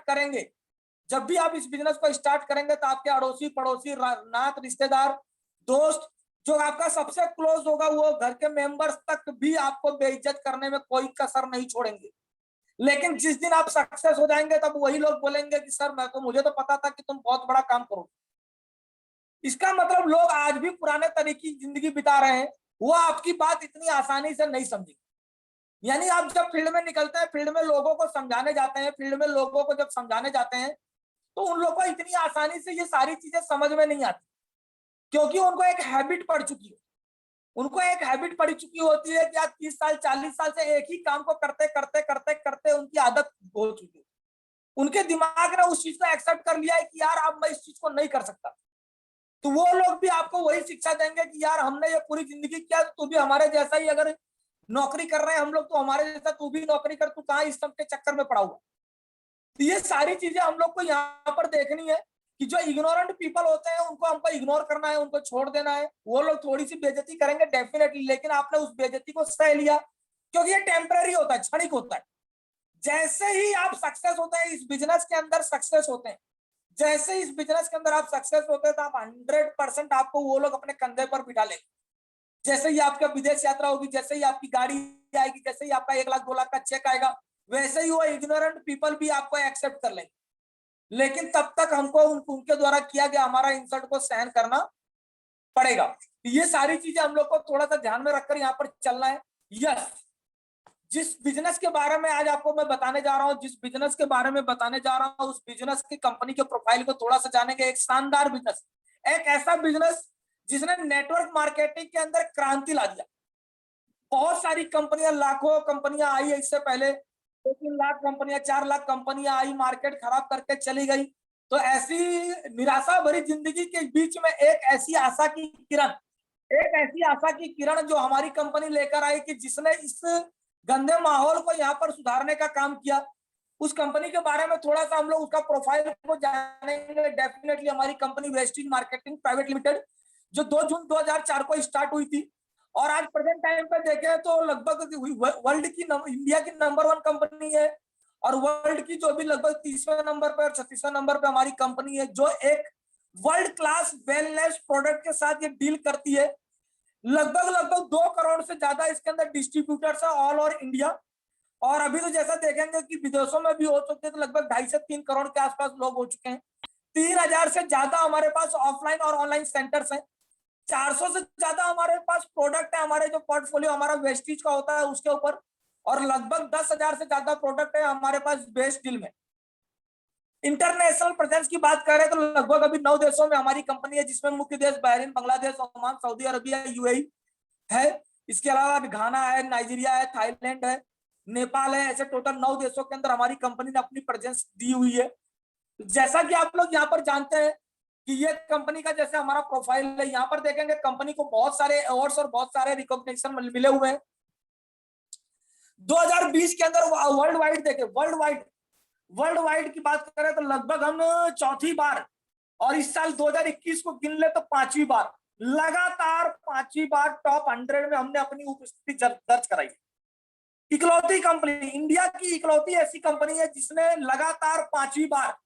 करेंगे, तो आपके अड़ोसी पड़ोसी, नात रिश्तेदार, दोस्त, जो आपका सबसे क्लोज होगा, वो घर के मेंबर्स तक भी आपको बेइज्जत करने में कोई कसर नहीं छोड़ेंगे। लेकिन जिस दिन आप सक्सेस हो जाएंगे तब वही लोग बोलेंगे कि सर मुझे तो पता था कि तुम बहुत बड़ा काम करोगे। इसका मतलब लोग आज भी पुराने तरीके की जिंदगी बिता रहे हैं, वो आपकी बात इतनी आसानी से नहीं समझेंगे। यानी आप जब फील्ड में निकलते हैं, फील्ड में लोगों को समझाने जाते हैं, तो उन लोगों को इतनी आसानी से ये सारी चीजें समझ में नहीं आती, क्योंकि उनको एक हैबिट पड़ चुकी होती है कि आज 30 साल 40 साल से एक ही काम को करते उनकी आदत हो चुकी है। उनके दिमाग ने उस चीज को एक्सेप्ट कर लिया है कि यार अब मैं इस चीज को नहीं कर सकता। तो वो लोग भी आपको वही शिक्षा देंगे कि यार हमने ये पूरी जिंदगी किया, तो तू भी हमारे जैसा ही अगर नौकरी कर रहे हैं हम लोग, तो हमारे जैसा तू भी नौकरी कर, तू कहाँ इस सब के चक्कर में पड़ा हुआ। तो ये सारी चीजें हम लोग को यहाँ पर देखनी है कि जो इग्नोरेंट पीपल होते हैं उनको हमको इग्नोर करना है, उनको छोड़ देना है। वो लोग थोड़ी सी बेइज्जती करेंगे डेफिनेटली, लेकिन आपने उस बेइज्जती को सह लिया, क्योंकि ये टेम्पररी होता है, क्षणिक होता है। जैसे ही आप सक्सेस होते हैं इस बिजनेस के अंदर, तो आप 100% आपको वो लोग अपने कंधे पर बिठा लेंगे। जैसे ही आपका विदेश यात्रा होगी, जैसे ही आपकी गाड़ी आएगी, जैसे ही आपका 1 लाख 2 लाख का चेक आएगा, वैसे ही वो इग्नोरेंट पीपल भी आपको एक्सेप्ट कर लेंगे। लेकिन तब तक हमको उनके द्वारा किया गया हमारा इंसल्ट को सहन करना पड़ेगा। ये सारी चीजें हम लोग को थोड़ा सा ध्यान में रखकर यहाँ पर चलना है। यस, जिस बिजनेस के बारे में आज आपको मैं बताने जा रहा हूँ, उस बिजनेस की कंपनी के प्रोफाइल को थोड़ा सा जानेंगे। एक शानदार बिजनेस, एक ऐसा बिजनेस जिसने नेटवर्क मार्केटिंग के अंदर क्रांति ला दिया। बहुत सारी कंपनियां, लाखों कंपनियां आई है इससे पहले, 2-3 लाख कंपनियां, 4 लाख कंपनियां आई, मार्केट खराब करके चली गई। तो ऐसी निराशा भरी जिंदगी के बीच में एक ऐसी आशा की किरण जो हमारी कंपनी लेकर आई, कि जिसने इस गंदे माहौल को यहाँ पर सुधारने का काम किया। उस कंपनी के बारे में थोड़ा सा हम लोग उसका प्रोफाइल को जानेंगे। डेफिनेटली हमारी company Vestige marketing private limited, जो 2 जून 2004 को स्टार्ट हुई थी, और आज प्रेजेंट टाइम पे देखें तो लगभग इंडिया की नंबर 1 कंपनी है, और वर्ल्ड की जो भी लगभग 30वें नंबर पे और 36वें नंबर पे हमारी कंपनी है, जो एक वर्ल्ड क्लास वेलनेस प्रोडक्ट के साथ ये डील करती है। लगभग 2 करोड़ से ज्यादा इसके अंदर डिस्ट्रीब्यूटर्स है ऑल ओवर इंडिया। और अभी तो जैसा देखेंगे कि विदेशों में भी हो चुके हैं, तो लगभग 2.5 से 3 करोड़ के आसपास लोग हो चुके हैं। 3000 से ज्यादा हमारे पास ऑफलाइन और ऑनलाइन सेंटर्स हैं। 400 से ज्यादा हमारे पास प्रोडक्ट है, हमारे जो पोर्टफोलियो हमारा वेस्टिज का होता है उसके ऊपर, और लगभग 10,000 से ज्यादा प्रोडक्ट है हमारे पास बेस्ट डील में। इंटरनेशनल प्रेजेंस की बात करें तो लगभग अभी 9 देशों में हमारी कंपनी है, जिसमें मुख्य देश Bahrain, Bangladesh, Oman, Saudi Arabia, UAE है। इसके अलावा घाना है, नाइजीरिया है, थाईलैंड है, नेपाल है। ऐसे टोटल 9 देशों के अंदर हमारी कंपनी ने अपनी प्रेजेंस दी हुई है। जैसा कि आप लोग यहाँ पर जानते हैं कि ये कंपनी का जैसे हमारा प्रोफाइल है, यहाँ पर देखेंगे कंपनी को बहुत सारे अवार्ड्स और बहुत सारे रिकॉग्निशन मिले हुए हैं। 2020 के अंदर वर्ल्ड वाइड देखें, वर्ल्ड वाइड की बात करें तो लगभग हम चौथी बार, और इस साल 2021 को गिन ले तो 5वीं बार, लगातार 5वीं बार टॉप 100 में हमने अपनी उपस्थिति दर्ज कराई। इकलौती कंपनी, इंडिया की इकलौती ऐसी कंपनी है जिसने लगातार 5वीं बार,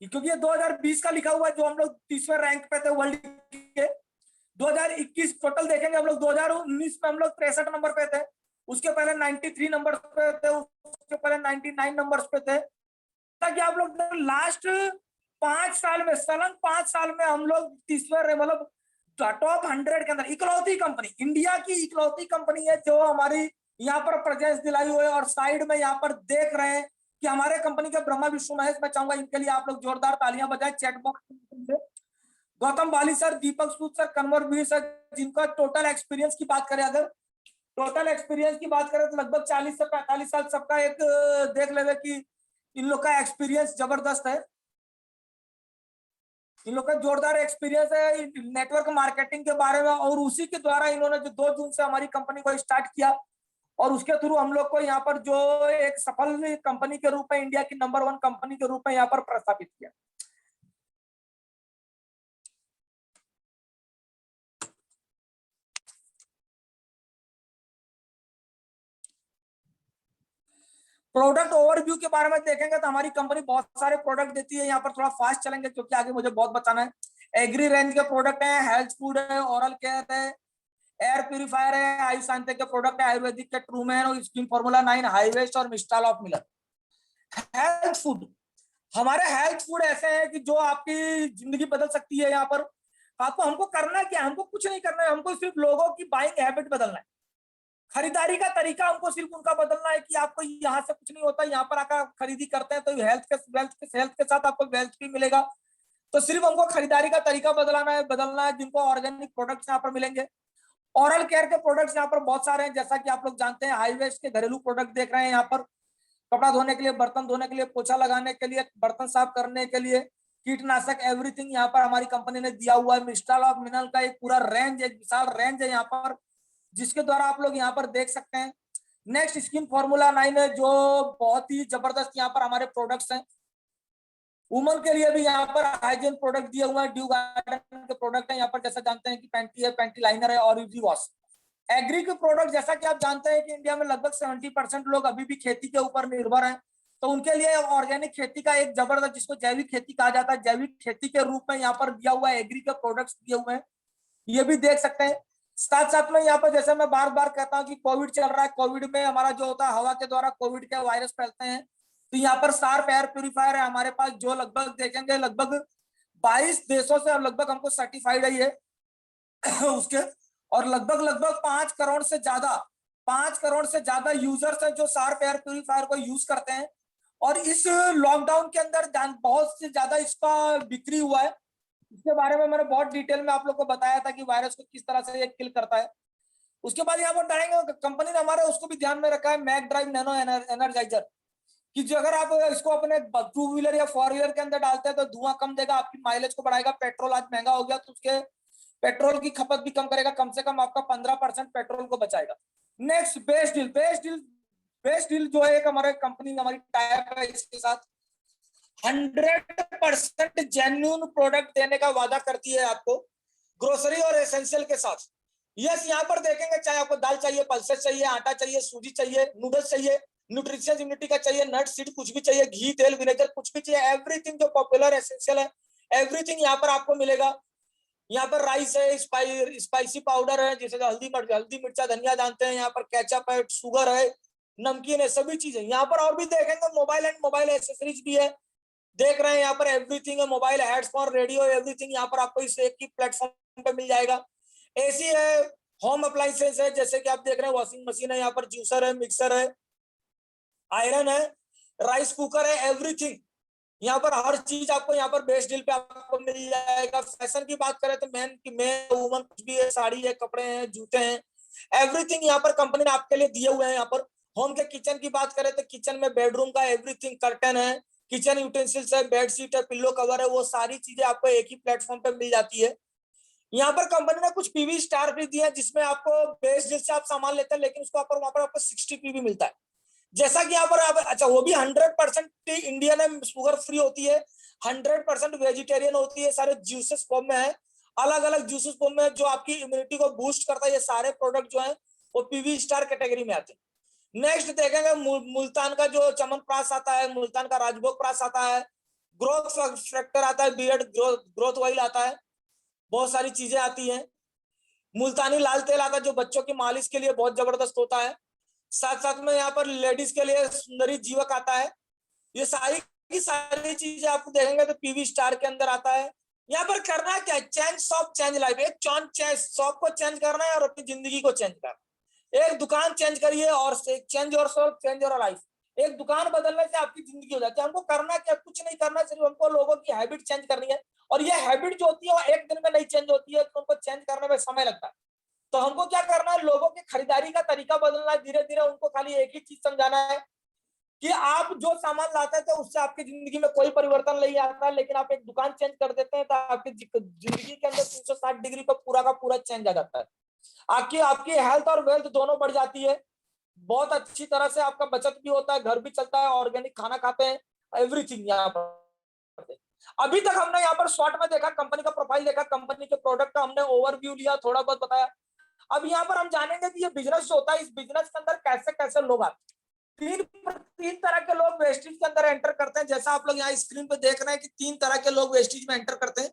क्योंकि ये 2020 का लिखा हुआ है जो हम लोग 30वें रैंक पे थे वर्ल्ड के। 2021 टोटल देखेंगे हम लोग, 2019 में हम लोग 63 नंबर पे थे, उसके पहले 93 नंबर पे थे, उसके पहले 99 नंबर पे थे, ताकि आप लोग लास्ट 5 साल में, सलंग 5 साल में हम लोग 30वें मतलब टॉप 100 के अंदर इकलौती कंपनी, इंडिया की इकलौती कंपनी है जो हमारी यहाँ पर प्रेजेंस दिलाई हुई है। और साइड में यहाँ पर देख रहे हैं कि हमारे कंपनी के ब्रह्मा विष्णु महेश, मैं चाहूंगा इनके लिए आप लोग जोरदार तालियां बजाएं चैट बॉक्स में। गौतम बाली सर, दीपक सूद सर, कन्वर वीर सर, जिनका टोटल एक्सपीरियंस की बात करें, अगर टोटल एक्सपीरियंस की बात करें तो लगभग 40 से 45 साल सबका एक देख लेवे कि इन लोग का एक्सपीरियंस जबरदस्त है। इन लोग का जोरदार एक्सपीरियंस है नेटवर्क मार्केटिंग के बारे में, और उसी के द्वारा इन्होंने जो 2 जून से हमारी कंपनी को स्टार्ट किया, और उसके थ्रू हम लोग को यहाँ पर जो एक सफल कंपनी के रूप में, इंडिया की नंबर 1 कंपनी के रूप में यहाँ पर प्रस्थापित किया। प्रोडक्ट ओवरव्यू के बारे में देखेंगे तो हमारी कंपनी बहुत सारे प्रोडक्ट देती है। यहाँ पर थोड़ा फास्ट चलेंगे क्योंकि आगे मुझे बहुत बताना है। एग्री रेंज के प्रोडक्ट है, हेल्थ फूड है, ओरल केयर है, एयर प्यूरिफायर है, आयुष शांति के प्रोडक्ट है, आयुर्वेदिक के ट्रूमैन और स्किन फॉर्मूला 9, हाईवेस्ट और मिस्टाल ऑफ मिलर। हेल्थ फूड, हमारे हेल्थ फूड ऐसे हैं कि जो आपकी जिंदगी बदल सकती है। यहाँ पर आपको, हमको करना क्या, हमको कुछ नहीं करना है, हमको सिर्फ लोगों की बाइंग हैबिट बदलना है। खरीदारी का तरीका हमको सिर्फ उनका बदलना है कि आपको यहाँ से कुछ नहीं होता, यहाँ पर आकर खरीदी करते हैं तो हेल्थ के साथ आपको वेल्थ भी मिलेगा। तो सिर्फ हमको खरीदारी का तरीका बदलना है, जिनको ऑर्गेनिक प्रोडक्ट्स यहाँ पर मिलेंगे। ओरल केयर के प्रोडक्ट्स यहाँ पर बहुत सारे हैं, जैसा कि आप लोग जानते हैं। हाईवेस्ट के घरेलू प्रोडक्ट देख रहे हैं यहाँ पर, कपड़ा धोने के लिए, बर्तन धोने के लिए, पोछा लगाने के लिए, बर्तन साफ करने के लिए, कीटनाशक, एवरीथिंग यहाँ पर हमारी कंपनी ने दिया हुआ है। मिस्टाल ऑफ मिनरल का एक पूरा रेंज, एक विशाल रेंज है यहाँ पर, जिसके द्वारा आप लोग यहाँ पर देख सकते हैं। नेक्स्ट स्किन फॉर्मूला 9 है, जो बहुत ही जबरदस्त यहाँ पर हमारे प्रोडक्ट्स हैं। वुमन के लिए भी यहाँ पर हाइजीन प्रोडक्ट दिए हुए हैं, ड्यू गार्डन के प्रोडक्ट है यहाँ पर, जैसा जानते हैं कि पैंटी है, पैंटी लाइनर है और यूजी वॉश। एग्री के प्रोडक्ट, जैसा कि आप जानते हैं कि इंडिया में लगभग 70% लोग अभी भी खेती के ऊपर निर्भर हैं, तो उनके लिए ऑर्गेनिक खेती का एक जबरदस्त, जिसको जैविक खेती कहा जाता है, जैविक खेती के रूप में यहाँ पर दिया हुआ है। एग्री के प्रोडक्ट्स दिए हुए हैं, ये भी देख सकते हैं। साथ साथ में यहाँ पर, जैसे मैं बार बार कहता हूँ कि कोविड चल रहा है, कोविड में हमारा जो होता है, हवा के द्वारा कोविड के वायरस फैलते हैं, तो यहाँ पर शार्प एयर प्यूरिफायर है हमारे पास, जो लगभग देखेंगे लगभग 22 देशों से लगभग हमको सर्टिफाइड है ये उसके, और लगभग 5 करोड़ से ज्यादा यूजर्स हैं जो शार्प एयर प्यूरिफायर को यूज करते हैं। और इस लॉकडाउन के अंदर बहुत से ज्यादा इसका बिक्री हुआ है। इसके बारे में मैंने बहुत डिटेल में आप लोग को बताया था कि वायरस को किस तरह से ये किल करता है। उसके बाद यहाँ पर डालेंगे, कंपनी ने हमारे उसको भी ध्यान में रखा है, मैक ड्राइव नैनो एनर्जाइजर, कि जो अगर आप इसको अपने 2 व्हीलर या 4 व्हीलर के अंदर डालते हैं तो धुआं कम देगा, आपकी माइलेज को बढ़ाएगा। पेट्रोल आज महंगा हो गया तो उसके पेट्रोल की खपत भी कम करेगा, कम से कम आपका 15% पेट्रोल को बचाएगा। नेक्स्ट बेस्ट डील जो है, एक हमारे कंपनी हमारी टाइप है इसके साथ, 100% जेन्युइन प्रोडक्ट देने का वादा करती है आपको, ग्रोसरी और एसेंशियल के साथ। यस, यहाँ पर देखेंगे, चाहे आपको दाल चाहिए, पल्सेस चाहिए, आटा चाहिए, सूजी चाहिए, नूडल्स चाहिए, न्यूट्रिशियस यूनिटी का चाहिए, नट सीड कुछ भी चाहिए, घी तेल विनेगर कुछ भी चाहिए, एवरीथिंग जो पॉपुलर एसेंशियल है, एवरीथिंग यहाँ पर आपको मिलेगा। यहाँ पर राइस है, स्पाइसी पाउडर है, जैसे हल्दी मिर्चा धनिया जानते हैं, यहाँ पर केचप है, शुगर है, नमकीन है, सभी चीजें यहाँ पर। और भी देखेंगे मोबाइल एंड मोबाइल एसेसरीज भी है, देख रहे हैं यहाँ पर एवरीथिंग है, मोबाइल, हेडफोन, रेडियो, एवरीथिंग यहाँ पर आपको इस एक ही प्लेटफॉर्म पे मिल जाएगा। एसी है, होम अप्लायंसेस है, जैसे कि आप देख रहे हैं वॉशिंग मशीन है, यहाँ पर जूसर है, मिक्सर है, आयरन है, राइस कुकर है, एवरीथिंग यहाँ पर हर चीज आपको यहाँ पर बेस्ट डील पे आपको मिल जाएगा। फैशन की बात करें तो मेन वुमन कुछ भी है, साड़ी है, कपड़े हैं, जूते हैं, एवरीथिंग यहाँ पर कंपनी ने आपके लिए दिए हुए हैं। यहाँ पर होम के किचन की बात करें तो किचन में बेडरूम का एवरीथिंग, कर्टन है, किचन यूटेंसिल्स है, बेडशीट है, पिल्लो कवर है, वो सारी चीजें आपको एक ही प्लेटफॉर्म पे मिल जाती है। यहाँ पर कंपनी ने कुछ पीवी स्टार भी दिए हैं जिसमें आपको बेस्ट डील से आप सामान लेते हैं, लेकिन उसको वहां पर आपको 60 पीवी मिलता है। जैसा कि यहाँ पर अच्छा वो भी 100% इंडियन है, शुगर फ्री होती है, 100% वेजिटेरियन होती है, सारे जूसेस फॉर्म में है, अलग अलग जूसेस फॉर्म में जो आपकी इम्यूनिटी को बूस्ट करता है। ये सारे प्रोडक्ट जो है वो पीवी स्टार कैटेगरी में आते हैं। नेक्स्ट देखेंगे मुल्तान का जो चमनप्राश आता है, मुल्तान का राजभोग प्राश आता है, ग्रोथ फैक्टर आता है, बियर्ड ग्रोथ ऑयल आता है, बहुत सारी चीजें आती हैं। मुल्तानी लाल तेल आता है जो बच्चों की मालिश के लिए बहुत जबरदस्त होता है। साथ साथ में यहाँ पर लेडीज के लिए सुंदरी जीवक आता है। ये सारी की सारी चीजें आपको देखेंगे तो पीवी स्टार के अंदर आता है। यहाँ पर करना है क्या, चेंज शॉप चेंज लाइफ। एक शॉप को चेंज करना है और अपनी जिंदगी को चेंज करना है। एक दुकान चेंज करिए और change your shop, change your life. एक दुकान बदलने से आपकी जिंदगी हो जाती है। हमको करना क्या, कुछ नहीं करना, सिर्फ हमको लोगों की हैबिट चेंज करनी है। और ये हैबिट जो होती है वो एक दिन में नहीं चेंज होती है, तो उनको चेंज करने में समय लगता है। तो हमको क्या करना है, लोगों की खरीदारी का तरीका बदलना है। धीरे धीरे उनको खाली एक ही चीज समझाना है कि आप जो सामान लाते थे उससे आपकी जिंदगी में कोई परिवर्तन नहीं आता, लेकिन आप एक दुकान चेंज कर देते हैं तो आपकी जिंदगी के अंदर 360 डिग्री का पूरा चेंज आ जाता है। आपकी आपकी हेल्थ और वेल्थ दोनों बढ़ जाती है। बहुत अच्छी तरह से आपका बचत भी होता है, घर भी चलता है, ऑर्गेनिक खाना खाते हैं, एवरीथिंग यहाँ पर। अभी तक हमने यहाँ पर शॉर्ट में देखा, कंपनी का प्रोफाइल देखा, कंपनी के प्रोडक्ट का हमने ओवरव्यू लिया, थोड़ा बहुत बताया। अब यहाँ पर हम जानेंगे कि ये बिजनेस जो होता है, इस बिजनेस के अंदर कैसे कैसे लोग आते हैं। तीन तरह के लोग वेस्टेज के अंदर एंटर करते हैं। जैसा आप लोग यहाँ स्क्रीन पे देख रहे हैं कि 3 तरह के लोग वेस्टेज में एंटर करते हैं।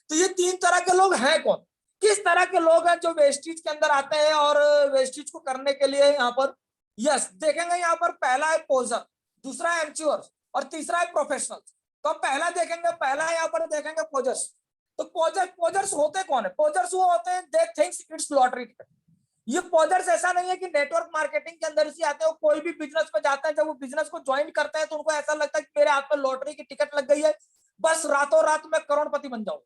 तो ये 3 तरह के लोग हैं कौन, किस तरह के लोग हैं जो वेस्टेज के अंदर आते हैं और वेस्टेज को करने के लिए यहाँ पर यस देखेंगे। यहाँ पर पहला है पोजर, दूसरा है एमेच्योर और तीसरा है प्रोफेशनल। तो हम पहला देखेंगे, पहला यहाँ पर देखेंगे पोजर्स। तो पोजर्स होते कौन है, पोजर्स वो होते हैं दे थिंक्स इट्स लॉटरी टिकट। ये पोजर्स ऐसा नहीं है कि नेटवर्क मार्केटिंग के अंदर से आते हैं, कोई भी बिजनेस में जाता है, जब वो बिजनेस को ज्वाइन करते हैं तो उनको ऐसा लगता है कि मेरे हाथ में लॉटरी की टिकट लग गई है, बस रातों रात मैं करोड़पति बन जाऊं।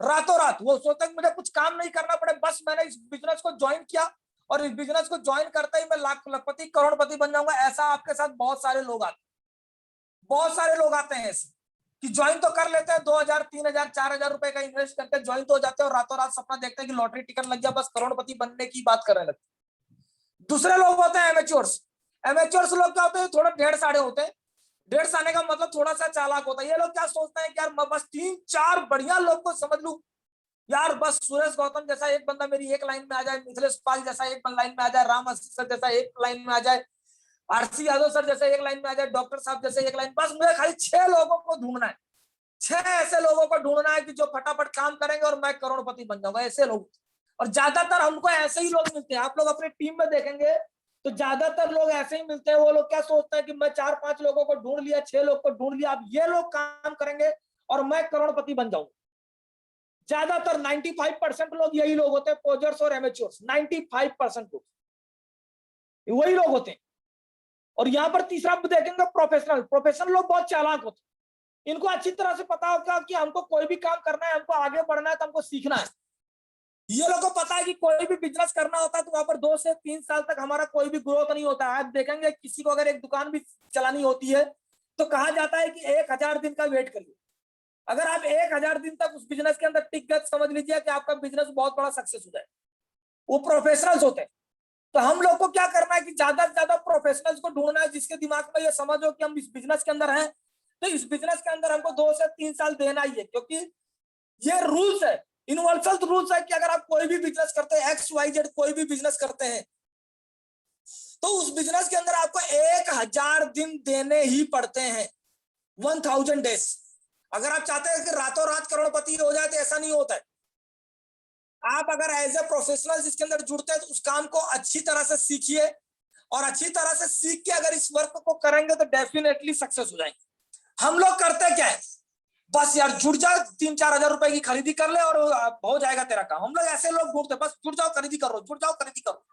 रातों रात वो सोचते हैं मुझे कुछ काम नहीं करना पड़े, बस मैंने इस बिजनेस को ज्वाइन किया और इस बिजनेस को ज्वाइन करते ही मैं लाखपति करोड़पति बन जाऊंगा। ऐसा आपके साथ बहुत सारे लोग आते हैं ऐसे कि ज्वाइन तो कर लेते हैं, 2000 3000 4000 रुपए का इन्वेस्ट करके ज्वाइन तो हो जाते हैं और रातों रात सपना देखते हैं कि लॉटरी टिकट लग गया, बस करोड़पति बनने की बात करने लगते। दूसरे लोग होते हैं एमेच्योर्स। एमेच्योर्स लोग क्या होते हैं, थोड़ा ढेर साड़े होते हैं। ढेर साने का मतलब थोड़ा सा चालाक होता है। ये लोग क्या सोचते हैं कि यार मैं बस 3-4 बढ़िया लोग को समझ लूं, यार बस सुरेश गौतम जैसा एक बंदा मेरी एक लाइन में आ जाए, मिथिलेश पाल जैसा एक लाइन में आ जाए, राम सर जैसा एक लाइन में आ जाए, आरसी यादव सर जैसे एक लाइन में आ जाए, डॉक्टर साहब जैसे एक लाइन, बस मुझे खाली 6 लोगों को ढूंढना है। 6 ऐसे लोगों को ढूंढना है कि जो फटाफट काम करेंगे और मैं करोड़पति बन जाऊंगा, ऐसे लोग। और ज्यादातर हमको ऐसे ही लोग मिलते हैं। आप लोग अपनी टीम में देखेंगे तो ज्यादातर लोग ऐसे ही मिलते हैं। वो लोग क्या सोचते हैं कि मैं 4-5 लोगों को ढूंढ लिया, 6 लोग को ढूंढ लिया, अब ये लोग काम करेंगे और मैं करोड़पति बन जाऊंगा। ज्यादातर 95% लोग यही लोग होते हैं, पोजर्स और एमेच्योर्स। 95% लोग वही लोग होते हैं। और यहाँ पर तीसरा देखेंगे प्रोफेशनल। प्रोफेशनल लोग बहुत चालाक होते हैं। इनको अच्छी तरह से पता होगा कि हमको कोई भी काम करना है, हमको आगे बढ़ना है, तो हमको सीखना है। ये लोगों को पता है कि कोई भी बिजनेस करना होता है तो वहां पर 2 से 3 साल तक हमारा कोई भी ग्रोथ नहीं होता है। आप देखेंगे किसी को अगर एक दुकान भी चलानी होती है तो कहा जाता है कि 1000 दिन का वेट करिए। अगर आप 1000 दिन तक उस बिजनेस के अंदर टिक गए, समझ लीजिए कि आपका बिजनेस बहुत बड़ा सक्सेस हो जाए। वो प्रोफेशनल्स होते हैं। तो हम लोग को क्या करना है कि ज्यादा से ज्यादा प्रोफेशनल्स को ढूंढना है जिसके दिमाग में ये समझ हो कि हम इस बिजनेस के अंदर हैं, तो इस बिजनेस के अंदर हमको 2 से 3 साल देना ही है। क्योंकि ये रूल्स है, यूनिवर्सल रूल्स है कि अगर आप कोई भी बिजनेस करते हैं, XYZ कोई भी बिजनेस करते हैं, तो उस बिजनेस के अंदर आपको 1000 दिन देने ही पड़ते हैं। 1000 डेज। अगर आप चाहते हैं कि रातों रात करोड़पति हो जाए तो ऐसा नहीं होता है। आप अगर एज ए प्रोफेशनल इसके अंदर जुड़ते हैं तो उस काम को अच्छी तरह से सीखिए और अच्छी तरह से सीख के अगर इस वर्क को करेंगे तो डेफिनेटली सक्सेस हो जाएंगे। हम लोग करते क्या है, बस यार जुड़ जाओ, 3-4 हजार रुपए की खरीदी कर ले और हो जाएगा तेरा काम। हम लोग ऐसे लोग ढूंढते, बस जुड़ जाओ खरीदी करो, जुड़ जाओ खरीदी करो।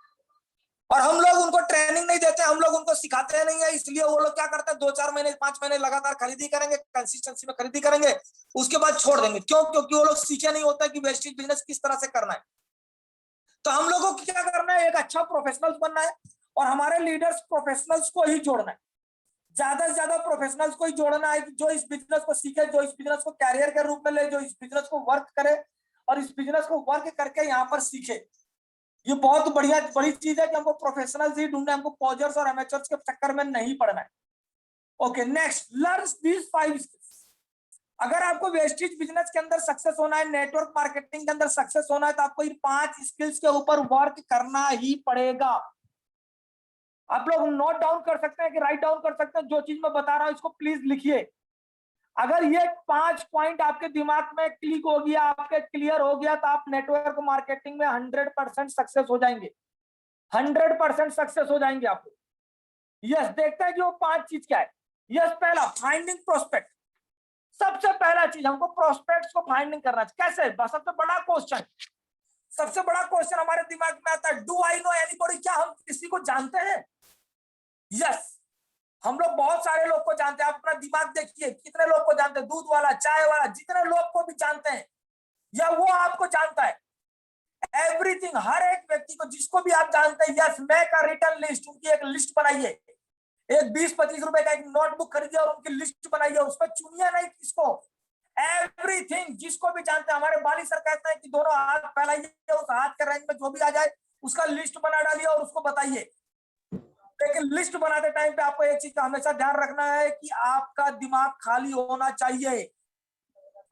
और हम लोग उनको ट्रेनिंग नहीं देते, हम लोग उनको सिखाते नहीं है, इसलिए वो लोग क्या करते हैं 2-4 महीने 5 महीने लगातार खरीदी करेंगे, कंसिस्टेंसी में खरीदी करेंगे, उसके बाद छोड़ देंगे। क्यों? क्योंकि वो लोग सीखे नहीं होता कि वेस्टेज बिजनेस किस तरह से करना है। तो हम लोगों को क्या करना है, एक अच्छा प्रोफेशनल बनना है और हमारे लीडर्स प्रोफेशनल्स को ही जोड़ना है, ज्यादा से ज्यादा प्रोफेशनल्स को ही जोड़ना है, जो इस बिजनेस को सीखे, जो इस बिजनेस को कैरियर के रूप में ले, जो इस बिजनेस को वर्क करे और इस बिजनेस को वर्क करके यहाँ पर सीखे। ये बहुत बड़ी चीज है कि हमको प्रोफेशनल्स ही ढूंढना है, हमको पॉजर्स और एमेचर्स के चक्कर में नहीं पड़ना है। ओके, नेक्स्ट, लर्न दीस 5 स्किल्स। अगर आपको वेस्टेज बिजनेस के अंदर सक्सेस होना है, नेटवर्क मार्केटिंग के अंदर सक्सेस होना है, तो आपको इन 5 स्किल्स के ऊपर वर्क करना ही पड़ेगा। आप लोग नोट डाउन कर सकते हैं कि राइट डाउन कर सकते हैं, जो चीज मैं बता रहा हूं इसको प्लीज लिखिए। अगर ये 5 पॉइंट आपके दिमाग में क्लिक हो गया, आपके क्लियर हो गया, तो आप नेटवर्क मार्केटिंग में 100% सक्सेस हो जाएंगे, 100% सक्सेस हो जाएंगे आप लोग। यस, देखते हैं कि वो 5 चीज क्या है। यस, पहला, फाइंडिंग प्रोस्पेक्ट। सबसे पहला चीज, हमको प्रोस्पेक्ट्स को फाइंडिंग करना चाहिए। कैसे? सबसे बड़ा क्वेश्चन हमारे दिमाग में आता है, डू आई नो एनीबॉडी? क्या हम किसी को जानते हैं? यस, हम लोग बहुत सारे लोग को जानते हैं। आप अपना दिमाग देखिए, कितने लोग को जानते हैं, दूध वाला, चाय वाला, जितने लोग को भी जानते हैं, या वो आपको जानता है। एवरीथिंग, हर एक व्यक्ति को, जिसको भी आप जानते हैं। Yes, make a written list, उनकी एक लिस्ट बनाइए, एक 20-25 रुपए का एक नोटबुक खरीदिए और उनकी लिस्ट बनाइए, उसमें चुनिए नहीं किसको, एवरीथिंग, जिसको भी जानते हैं। हमारे बाली सर कहते हैं कि दोनों हाथ फैलाइए, उस हाथ के रेंज में जो भी आ जाए उसका लिस्ट बना डालिए और उसको बताइए। लेकिन लिस्ट बनाते टाइम पे आपको एक चीज का हमेशा ध्यान रखना है कि आपका दिमाग खाली होना चाहिए,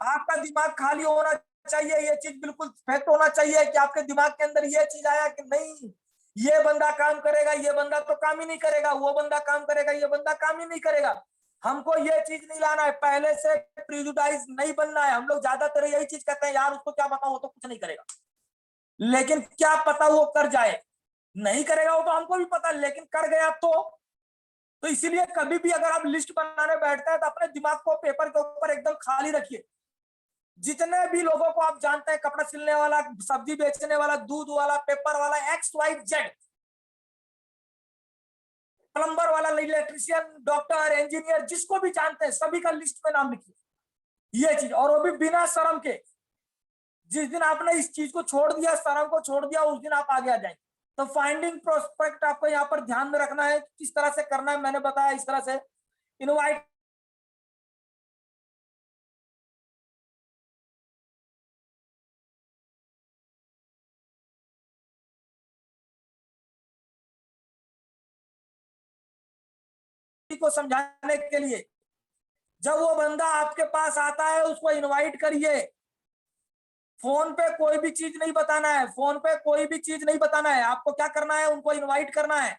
आपका दिमाग खाली होना चाहिए। ये चीज बिल्कुल फैक्ट होना चाहिए कि आपके दिमाग के अंदर ये चीज आया कि नहीं, ये बंदा काम करेगा, ये बंदा तो काम ही नहीं करेगा, वो बंदा काम करेगा, ये बंदा काम ही नहीं करेगा। हमको ये चीज नहीं लाना है, पहले से प्रिजुडाइज नहीं बनना है। हम लोग ज्यादातर यही चीज कहते हैं, यार उसको क्या पता, वो तो कुछ नहीं करेगा। लेकिन क्या पता वो कर जाए, नहीं करेगा वो तो हमको भी पता, लेकिन कर गया तो इसीलिए कभी भी अगर आप लिस्ट बनाने बैठते हैं तो अपने दिमाग को पेपर के ऊपर एकदम खाली रखिए। जितने भी लोगों को आप जानते हैं, कपड़ा सिलने वाला, सब्जी बेचने वाला, दूध वाला, पेपर वाला, XYZ, प्लम्बर वाला, इलेक्ट्रिशियन, डॉक्टर, इंजीनियर, जिसको भी जानते हैं, सभी का लिस्ट में नाम लिखिए। ये चीज, और वो भी बिना शर्म के। जिस दिन आपने इस चीज को छोड़ दिया, शर्म को छोड़ दिया, उस दिन आप आगे आ जाएंगे। तो फाइंडिंग प्रोस्पेक्ट आपको यहाँ पर ध्यान में रखना है, किस तरह से करना है। मैंने बताया इस तरह से इनवाइट को समझाने के लिए, जब वो बंदा आपके पास आता है उसको इनवाइट करिए। फोन पे कोई भी चीज नहीं बताना है, फोन पे कोई भी चीज नहीं बताना है। आपको क्या करना है, उनको इनवाइट करना है।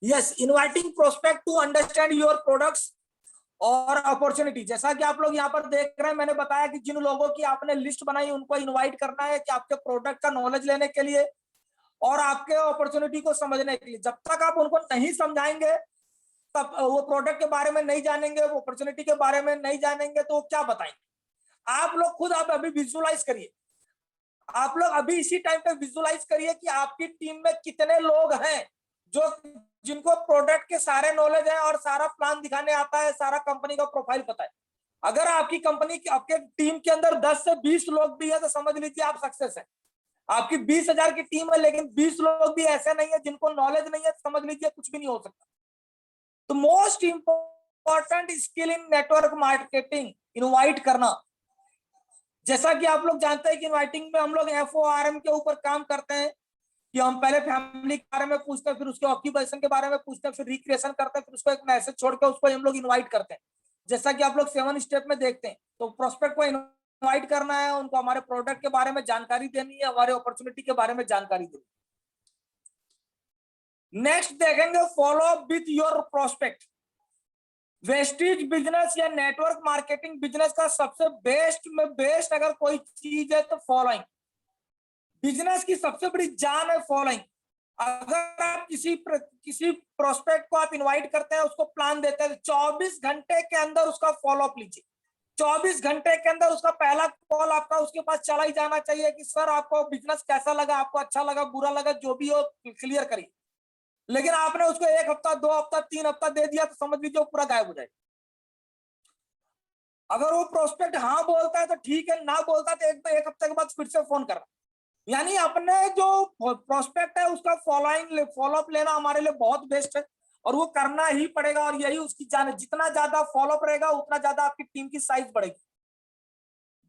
Yes, inviting prospect to understand your products और अपॉर्चुनिटी। जैसा कि आप लोग यहाँ पर देख रहे हैं, मैंने बताया कि जिन लोगों की आपने लिस्ट बनाई उनको इनवाइट करना है कि आपके प्रोडक्ट का नॉलेज लेने के लिए और आपके अपॉर्चुनिटी को समझने के लिए। जब तक आप उनको नहीं समझाएंगे, तब वो प्रोडक्ट के बारे में नहीं जानेंगे, वो अपॉर्चुनिटी के बारे में नहीं जानेंगे, तो क्या बताएंगे। आप लोग खुद आप अभी विजुअलाइज करिए, आप लोग अभी इसी टाइम पे विजुअलाइज करिए कि आपकी टीम में कितने लोग हैं जो जिनको प्रोडक्ट के सारे नॉलेज है और सारा प्लान दिखाने आता है, सारा कंपनी का प्रोफाइल पता है। अगर आपकी कंपनी की, आपके टीम के अंदर 10 से 20 लोग भी है तो समझ लीजिए आप सक्सेस है। आपकी 20,000 की टीम है लेकिन 20 लोग भी ऐसे नहीं है जिनको नॉलेज नहीं है, समझ लीजिए कुछ भी नहीं हो सकता। तो most important skill in network marketing, invite करना। जैसा कि आप लोग जानते हैं कि इनवाइटिंग में हम लोग FORM के ऊपर काम करते हैं कि हम पहले फैमिली के बारे में पूछते हैं, फिर उसके ऑक्यूपेशन के बारे में पूछते हैं, फिर रिक्रिएशन करते हैं, फिर उसको एक मैसेज छोड़ के उसको हम लोग इनवाइट करते हैं। जैसा कि आप लोग 7 स्टेप में देखते हैं। तो प्रोस्पेक्ट को इनवाइट करना है, उनको हमारे प्रोडक्ट के बारे में जानकारी देनी है, हमारे अपॉर्चुनिटी के बारे में जानकारी देनी है। नेक्स्ट देखेंगे, follow up with your prospect. Wastage business या नेटवर्क मार्केटिंग बिजनेस का सबसे बेस्ट में बेस्ट अगर कोई चीज है तो फॉलोइंग। बिजनेस की सबसे बड़ी जान है फॉलोइंग। अगर आप किसी प्रोस्पेक्ट को आप इनवाइट करते हैं, उसको प्लान देते हैं, 24 घंटे के अंदर उसका फॉलोअप लीजिए। 24 घंटे के अंदर उसका पहला कॉल आपका उसके पास चला ही जाना चाहिए कि सर आपको बिजनेस कैसा लगा, आपको अच्छा लगा, बुरा लगा, जो भी हो क्लियर करिए। लेकिन आपने उसको 1 हफ्ता, 2 हफ्ता, 3 हफ्ता दे दिया तो समझ लीजिए वो पूरा गायब हो जाएगा। अगर वो प्रोस्पेक्ट हाँ बोलता है तो ठीक है, ना बोलता तो एक हफ्ते के बाद फिर से फोन करना। यानी अपने जो प्रोस्पेक्ट है उसका फॉलोअप लेना हमारे लिए बहुत बेस्ट है, और वो करना ही पड़ेगा। और यही उसकी जान, जितना ज्यादा फॉलोअप रहेगा उतना ज्यादा आपकी टीम की साइज बढ़ेगी।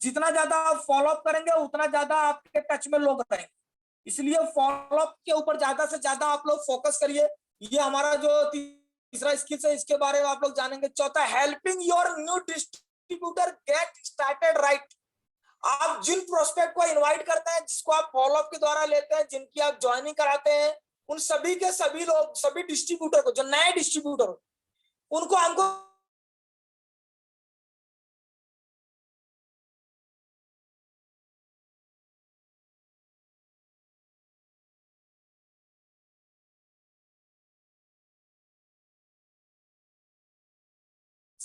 जितना ज्यादा आप फॉलोअप करेंगे उतना ज्यादा आपके टच में लोग रहेंगे। इसलिए फॉलोअप के ऊपर ज्यादा से ज्यादा आप लोग फोकस करिए। ये हमारा जो तीसरा स्किल है, इसके बारे में आप लोग जानेंगे। चौथा, helping your new distributor get started right. आप जिन प्रोस्पेक्ट को इनवाइट करते हैं, जिसको आप फॉलोअप के द्वारा लेते हैं, जिनकी आप ज्वाइनिंग कराते हैं, उन सभी के सभी लोग, सभी डिस्ट्रीब्यूटर को, जो नए डिस्ट्रीब्यूटर उनको हमको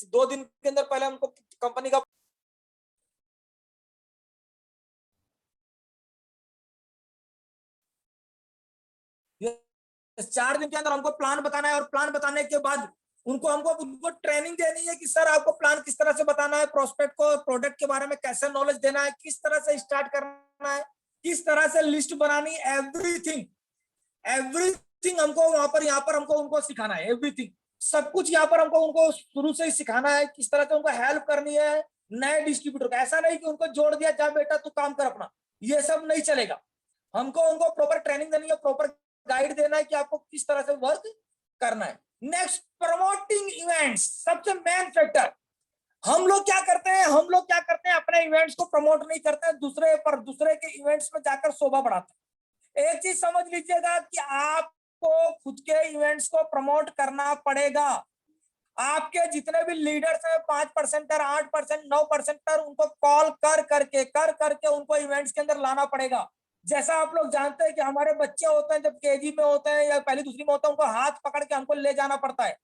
दो दिन के अंदर पहले हमको कंपनी का 4 दिन के अंदर हमको प्लान बताना है। और प्लान बताने के बाद उनको ट्रेनिंग देनी है कि सर आपको प्लान किस तरह से बताना है, प्रोस्पेक्ट को प्रोडक्ट के बारे में कैसे नॉलेज देना है, किस तरह से स्टार्ट करना है, किस तरह से लिस्ट बनानी, एवरीथिंग हमको यहाँ पर हमको उनको सिखाना है। एवरीथिंग, सब कुछ यहाँ पर हमको उनको शुरू से ही सिखाना है, किस तरह से उनको हेल्प करनी है नए डिस्ट्रीब्यूटर को। ऐसा नहीं कि उनको जोड़ दिया, जा बेटा तू काम कर अपना, ये सब नहीं चलेगा। हमको उनको प्रॉपर ट्रेनिंग देनी है, प्रॉपर गाइड देना है कि आपको किस तरह से वर्क करना है। नेक्स्ट, प्रमोटिंग इवेंट्स, सबसे मेन फैक्टर। हम लोग क्या करते हैं, अपने इवेंट्स को प्रमोट नहीं करते हैं, दूसरे के इवेंट्स में जाकर शोभा बढ़ाते हैं। एक चीज समझ लीजिएगा कि आपको खुद के इवेंट्स को प्रमोट करना पड़ेगा। आपके जितने भी लीडर्स हैं, 5%, 8%, 9%, उनको कॉल कर करके उनको इवेंट्स के अंदर लाना पड़ेगा। जैसा आप लोग जानते हैं कि हमारे बच्चे होते हैं, जब केजी में होते हैं या पहली दूसरी में होते हैं, उनको हाथ पकड़ के हमको ले जाना पड़ता है।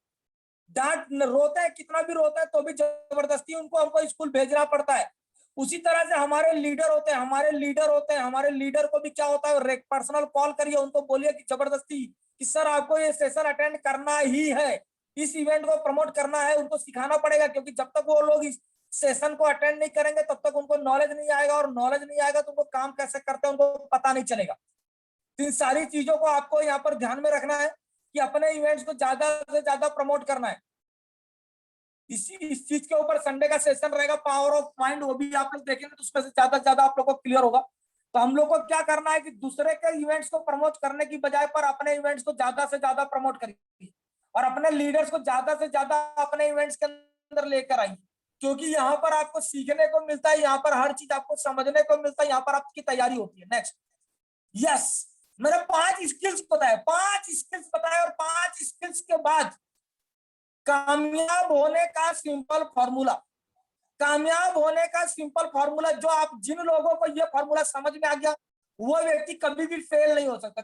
डांट रोते हैं, कितना भी रोते हैं तो भी जबरदस्ती हमको स्कूल भेजना पड़ता है। उसी तरह से हमारे लीडर होते हैं, हमारे लीडर को भी क्या होता है, पर्सनल कॉल करिए, उनको बोलिए कि जबरदस्ती कि सर आपको ये सेशन अटेंड करना ही है, इस इवेंट को प्रमोट करना है। उनको सिखाना पड़ेगा, क्योंकि जब तक वो लोग इस सेशन को अटेंड नहीं करेंगे तब तक उनको नॉलेज नहीं आएगा, और नॉलेज नहीं आएगा तो उनको काम कैसे करते हैं उनको पता नहीं चलेगा। तो इन सारी चीजों को आपको यहाँ पर ध्यान में रखना है कि अपने इवेंट्स को ज्यादा से ज्यादा प्रमोट करना है। इस चीज के ऊपर संडे का सेशन रहेगा, पावर ऑफ माइंड, वो भी आप लोग देखेंगे तो उसमें से ज्यादा से ज्यादा आप लोग को क्लियर होगा। तो हम लोग को क्या करना है कि दूसरे के इवेंट्स को प्रमोट करने की बजाय पर अपने इवेंट्स को ज्यादा से ज्यादा प्रमोट करिए, और अपने लीडर्स को ज्यादा से ज्यादा अपने इवेंट्स के अंदर लेकर आइए। क्योंकि यहाँ पर आपको सीखने को मिलता है, यहाँ पर हर चीज आपको समझने को मिलता है, यहाँ पर आपकी तैयारी होती है। नेक्स्ट, यस, मैंने 5 स्किल्स बताए, 5 स्किल्स बताए, और 5 स्किल्स के बाद कामयाब होने का सिंपल फॉर्मूला, जो आप जिन लोगों को ये फॉर्मूला समझ में आ गया, वो व्यक्ति कभी भी फेल नहीं हो सकता,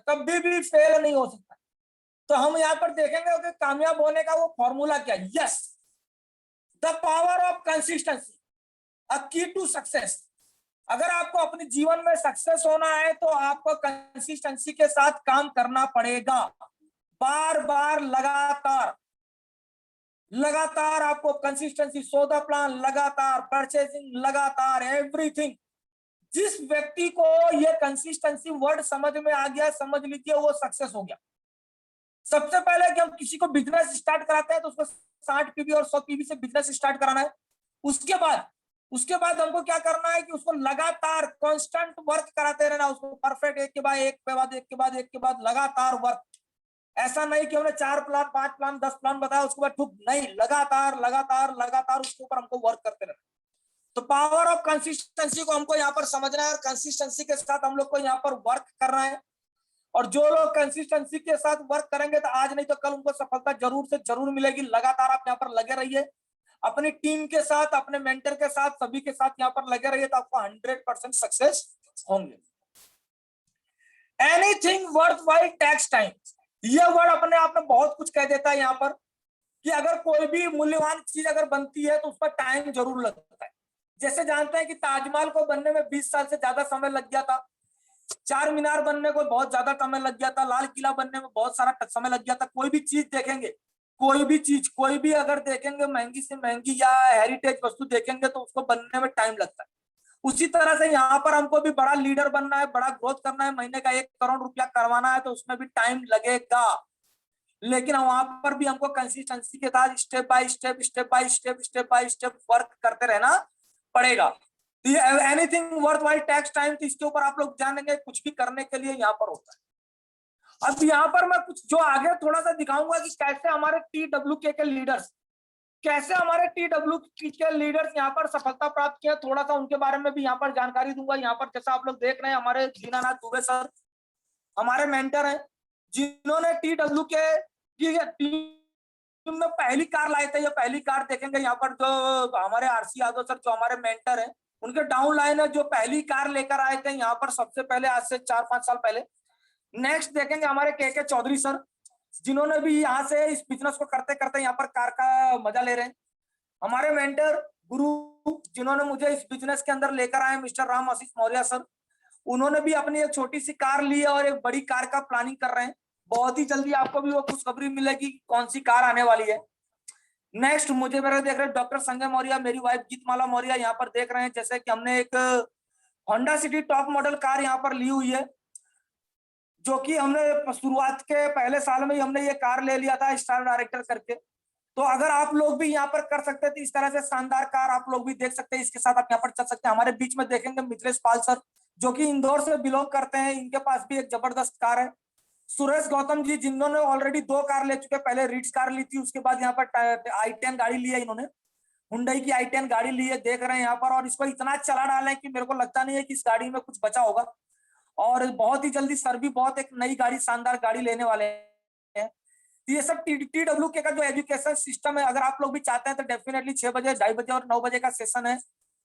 तो हम यहाँ पर देखेंगे कि कामयाब होने का वो फॉर्मूला क्या है। Yes, the power of consistency, a key to success. अगर आपको अपने जीवन में सक्सेस होना है तो आपको कंसिस्टेंसी के साथ काम करना पड़ेगा, बार बार लगातार आपको कंसिस्टेंसी, सौदा प्लान लगातार, परचेसिंग लगातार, एवरीथिंग। जिस व्यक्ति को ये कंसिस्टेंसी वर्ड समझ में आ गया, समझ लीजिए वो सक्सेस हो गया। सबसे पहले कि हम किसी को बिजनेस स्टार्ट कराते हैं तो उसको 60 पीवी और 100 पीवी से बिजनेस स्टार्ट कराना है। उसके बाद हमको क्या करना है कि उसको लगातार कांस्टेंट वर्क कराते रहना, उसको परफेक्ट एक के बाद लगातार वर्क। ऐसा नहीं कि हमने 4 प्लान, 5 प्लान, 10 प्लान बताया उसके बाद ठुक नहीं, लगातार उसके ऊपर हमको वर्क करते रहना। तो पावर ऑफ कंसिस्टेंसी को हमको यहाँ पर समझना है, और कंसिस्टेंसी के साथ हम लोग को यहाँ पर वर्क करना है। और जो लोग कंसिस्टेंसी के साथ वर्क करेंगे तो आज नहीं तो कल उनको सफलता जरूर से जरूर मिलेगी। लगातार आप यहाँ पर लगे रहिए, अपनी टीम के साथ, अपने मेंटर के साथ, सभी के साथ यहाँ पर लगे रहिए, तो आपको 100% सक्सेस होंगे। Anything worthwhile takes time, ये वर्ड अपने आप में बहुत कुछ कह देता है यहाँ पर, कि अगर कोई भी मूल्यवान चीज अगर बनती है तो उस पर टाइम जरूर लगता है। जैसे जानते हैं कि ताजमहल को बनने में 20 साल से ज्यादा समय लग गया था, चार मीनार बनने को बहुत ज्यादा समय लग गया था, लाल किला बनने में बहुत सारा समय लग गया था। कोई भी चीज देखेंगे, कोई भी चीज, कोई भी अगर देखेंगे महंगी से महंगी या हेरिटेज वस्तु देखेंगे तो उसको बनने में टाइम लगता है। उसी तरह से यहाँ पर हमको भी बड़ा लीडर बनना है, बड़ा ग्रोथ करना है, महीने का 1 करोड़ रुपया करवाना है तो उसमें भी टाइम लगेगा, लेकिन वहां पर भी हमको कंसिस्टेंसी के साथ step by step, step by step, step by step work करते रहना पड़ेगा। तो ये anything worthwhile takes time, तो इसके ऊपर आप लोग जानेंगे कुछ भी करने के लिए यहाँ पर होता है। अब यहाँ पर मैं कुछ जो आगे थोड़ा सा दिखाऊंगा कि कैसे हमारे TWK के लीडर्स, कैसे हमारे TWK के लीडर्स यहाँ पर सफलता प्राप्त किया, थोड़ा सा उनके बारे में भी यहाँ पर जानकारी दूंगा। यहाँ पर जैसा आप लोग देख रहे हैं, हमारे दीनानाथ दुबे सर हमारे मेंटर हैं, जिन्होंने TWK की टीम में पहली कार लाए थे। ये पहली कार देखेंगे यहाँ पर, जो हमारे RC यादव सर जो हमारे मेंटर हैं, उनके डाउन लाइन है, जो पहली कार लेकर आए थे यहाँ पर सबसे पहले, आज से 4-5 साल पहले। नेक्स्ट देखेंगे हमारे KK चौधरी सर, जिन्होंने भी यहाँ से इस बिजनेस को करते करते यहाँ पर कार का मजा ले रहे हैं। हमारे मेंटर गुरु, जिन्होंने मुझे इस बिजनेस के अंदर लेकर आए, मिस्टर राम आशीष मौर्य सर, उन्होंने भी अपनी एक छोटी सी कार ली है और एक बड़ी कार का प्लानिंग कर रहे हैं। बहुत ही जल्दी आपको भी वो खुशखबरी मिलेगी कौन सी कार आने वाली है। नेक्स्ट मुझे मेरे देख रहे हैं डॉक्टर संजय मौर्य, मेरी वाइफ गीतमाला मौर्य यहाँ पर देख रहे हैं। जैसे कि हमने एक Honda city top model car यहाँ पर ली हुई है, जो कि हमने शुरुआत के पहले साल में ही हमने ये कार ले लिया था स्टार डायरेक्टर करके। तो अगर आप लोग भी यहाँ पर कर सकते थे इस तरह से शानदार कार, आप लोग भी देख सकते हैं, इसके साथ आप यहाँ पर चल सकते हैं। हमारे बीच में देखेंगे मिथिलेश पाल सर, जो कि इंदौर से बिलोंग करते हैं, इनके पास भी एक जबरदस्त कार है। सुरेश गौतम जी, जिन्होंने ऑलरेडी 2 कार ले चुके, पहले रिट्स कार ली थी, उसके बाद यहाँ पर i10 गाड़ी ली है इन्होंने, हुंडई की i10 गाड़ी ली है, देख रहे हैं यहाँ पर। और इसको इतना चला डाले कि मेरे को लगता नहीं है कि इस गाड़ी में कुछ बचा होगा। और बहुत ही जल्दी सर भी बहुत एक नई गाड़ी, शानदार गाड़ी लेने वाले हैं। तो ये सब TWK का जो एजुकेशन सिस्टम है, अगर आप लोग भी चाहते हैं तो डेफिनेटली 6 बजे, 2:30 बजे और 9 बजे का सेशन है,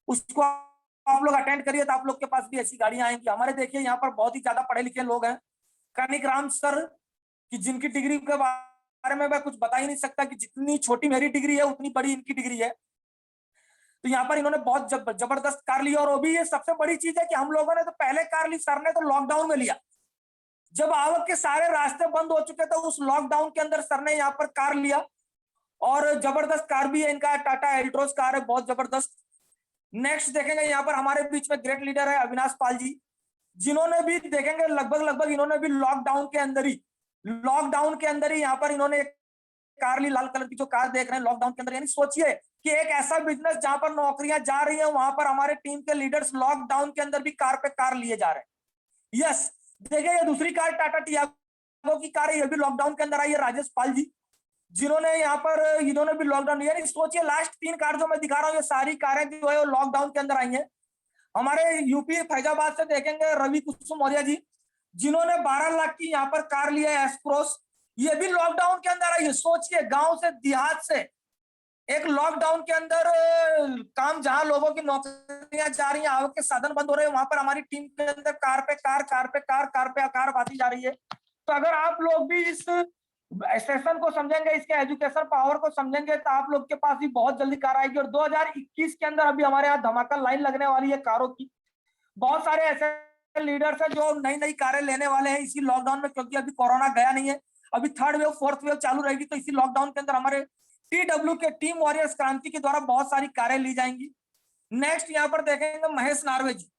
उसको आप लोग अटेंड करिए, तो आप लोग के पास भी ऐसी गाड़ियां आएंगी। हमारे देखिए यहाँ पर बहुत ही ज्यादा पढ़े लिखे लोग हैं। कनिक राम सर की, जिनकी डिग्री के बारे में मैं कुछ बता ही नहीं सकता, कि जितनी छोटी मेरी डिग्री है उतनी बड़ी इनकी डिग्री है। तो यहाँ पर इन्होंने बहुत जबरदस्त कार ली। और वो भी ये सबसे बड़ी चीज है कि हम लोगों ने तो पहले कार ली, सर ने तो लॉकडाउन में लिया, जब आवक के सारे रास्ते बंद हो चुके थे, उस लॉकडाउन के अंदर सर ने यहाँ पर कार लिया। और जबरदस्त कार भी है इनका, टाटा एल्ट्रोस कार है, बहुत जबरदस्त। नेक्स्ट देखेंगे यहाँ पर हमारे बीच में ग्रेट लीडर है अविनाश पाल जी, जिन्होंने भी देखेंगे लगभग इन्होंने भी लॉकडाउन के अंदर ही यहाँ पर इन्होंने एक कार ली, लाल कलर की जो कार देख रहे हैं, लॉकडाउन के अंदर। यानी सोचिए कि एक ऐसा बिजनेस जहां पर नौकरियां जा रही हैं, वहां पर हमारे टीम के लीडर्स लॉकडाउन के अंदर भी कार पे कार लिए जा रहे हैं। यस, देखिए ये दूसरी कार टाटा टियागो की कार है, ये भी लॉकडाउन के अंदर आई है, राजेश पाल जी, जिन्होंने यहाँ पर इन्होंने भी लॉकडाउन। यानी सोचिए लास्ट 3 कार जो मैं दिखा रहा हूँ, ये सारी कारें जो है वो लॉकडाउन के अंदर आई है। हमारे यूपी फैजाबाद से देखेंगे रवि कुसुम मौर्य जी, जिन्होंने 12 लाख की यहाँ पर कार ली है एस क्रॉस, ये भी लॉकडाउन के अंदर आई है। सोचिए गांव से, देहात से, एक लॉकडाउन के अंदर काम, जहां लोगों की नौकरियां जा रही हैं, आवक के साधन बंद हो रहे हैं, वहां पर हमारी टीम के अंदर कार पे कार आती जा रही है। तो अगर आप लोग भी इस सेशन को समझेंगे, इसके एजुकेशन पावर को समझेंगे, तो आप लोग के पास भी बहुत जल्दी कार आएगी। और 2021 के अंदर अभी हमारे यहाँ धमाका लाइन लगने वाली है कारों की। बहुत सारे ऐसे लीडर्स हैं जो नई नई कारें लेने वाले हैं इसी लॉकडाउन में, क्योंकि अभी कोरोना गया नहीं है, अभी 3rd वेव 4th वेव चालू रहेगी। तो इसी लॉकडाउन के अंदर हमारे TWK टीम वॉरियर्स क्रांति के द्वारा बहुत सारी कारें ली जाएंगी। नेक्स्ट यहाँ पर देखेंगे महेश नार्वे जी,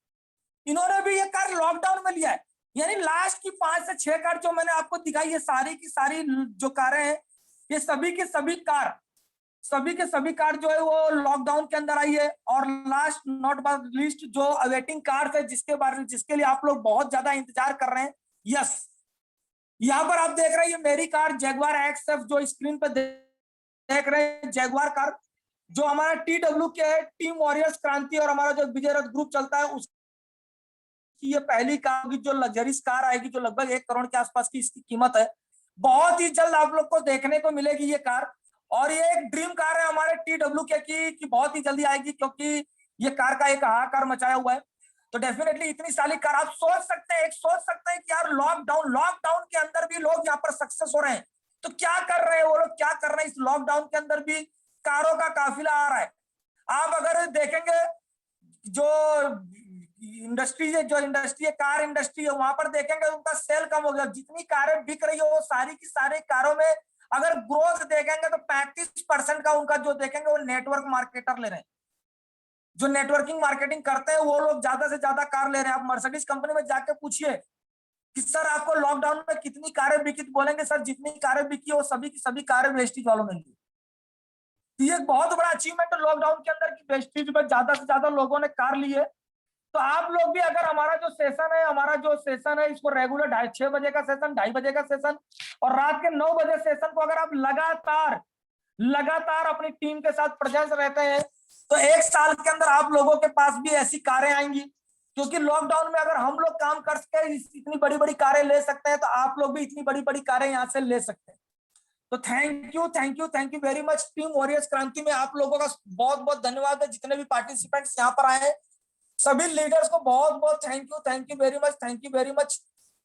इन्होंने भी ये कार लॉकडाउन में लिया है। यानी लास्ट की 5 से 6 कार जो मैंने आपको दिखाई, ये सारी की सारी जो कारें हैं, ये सभी के सभी कार जो है वो लॉकडाउन के अंदर आई है। और लास्ट नॉट बट लीस्ट जो अवेटिंग कार है, जिसके लिए आप लोग बहुत ज्यादा इंतजार कर रहे हैं, यस, यहाँ पर आप देख रहे हैं ये मेरी कार जैगवार XF, जो स्क्रीन पर देख रहे हैं, जैगवार कार, जो हमारा TWK है, टीम वॉरियर्स क्रांति, और हमारा जो विजय रथ ग्रुप चलता है, उसकी ये पहली कार होगी जो लग्जरीज कार आएगी, जो लगभग 1 करोड़ के आसपास की इसकी कीमत है। बहुत ही जल्द आप लोग को देखने को मिलेगी ये कार। और ये एक ड्रीम कार है हमारे TWK की बहुत ही जल्दी आएगी, क्योंकि ये कार का एक हाहाकार मचाया हुआ है। तो डेफिनेटली इतनी सारी कार आप सोच सकते हैं कि यार लॉकडाउन के अंदर भी लोग यहाँ पर सक्सेस हो रहे हैं, तो क्या कर रहे हैं वो लोग, क्या कर रहे हैं इस लॉकडाउन के अंदर भी कारों का काफिला आ रहा है। आप अगर देखेंगे जो इंडस्ट्री है, कार इंडस्ट्री है, वहां पर देखेंगे उनका सेल कम हो गया। जितनी कारें बिक रही है वो सारी की सारी कारों में अगर ग्रोथ देखेंगे तो 35% का उनका जो देखेंगे वो नेटवर्क मार्केटर ले रहे हैं। जो नेटवर्किंग मार्केटिंग करते हैं वो लोग ज्यादा से ज्यादा कार ले रहे हैं। आप मर्सिडीज कंपनी में जाके पूछिए कि सर आपको लॉकडाउन में कितनी कारें बिकी, तो बोलेंगे सर जितनी कारें बिकी वो सभी की सभी कारें वेस्टेज वालों ने ली। ये एक बहुत बड़ा अचीवमेंट है लॉकडाउन के अंदर की वेस्टेज में ज्यादा से ज्यादा लोगों ने कार ली है। तो आप लोग भी अगर हमारा जो सेशन है इसको रेगुलर 6 बजे का सेशन, 2:30 बजे का सेशन और रात के 9 बजे सेशन को अगर आप लगातार अपनी टीम के साथ प्रेजेंस रहते हैं तो 1 साल के अंदर आप लोगों के पास भी ऐसी कारें आएंगी। क्योंकि लॉकडाउन में अगर हम लोग काम करके इतनी बड़ी बड़ी कारें ले सकते हैं तो आप लोग भी इतनी बड़ी बड़ी कारें यहाँ से ले सकते हैं। तो thank you very much team warriors क्रांति में आप लोगों का बहुत बहुत धन्यवाद है। जितने भी पार्टिसिपेंट्स यहाँ पर आए हैं सभी लीडर्स को बहुत बहुत थैंक यू वेरी मच।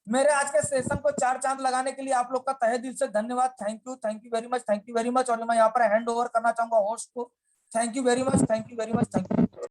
मेरे आज के सेशन को 4 चांद लगाने के लिए आप लोग का तहे दिल से धन्यवाद। Thank you very much. और मैं यहाँ पर हैंड ओवर करना चाहूंगा होस्ट को। Thank you very much.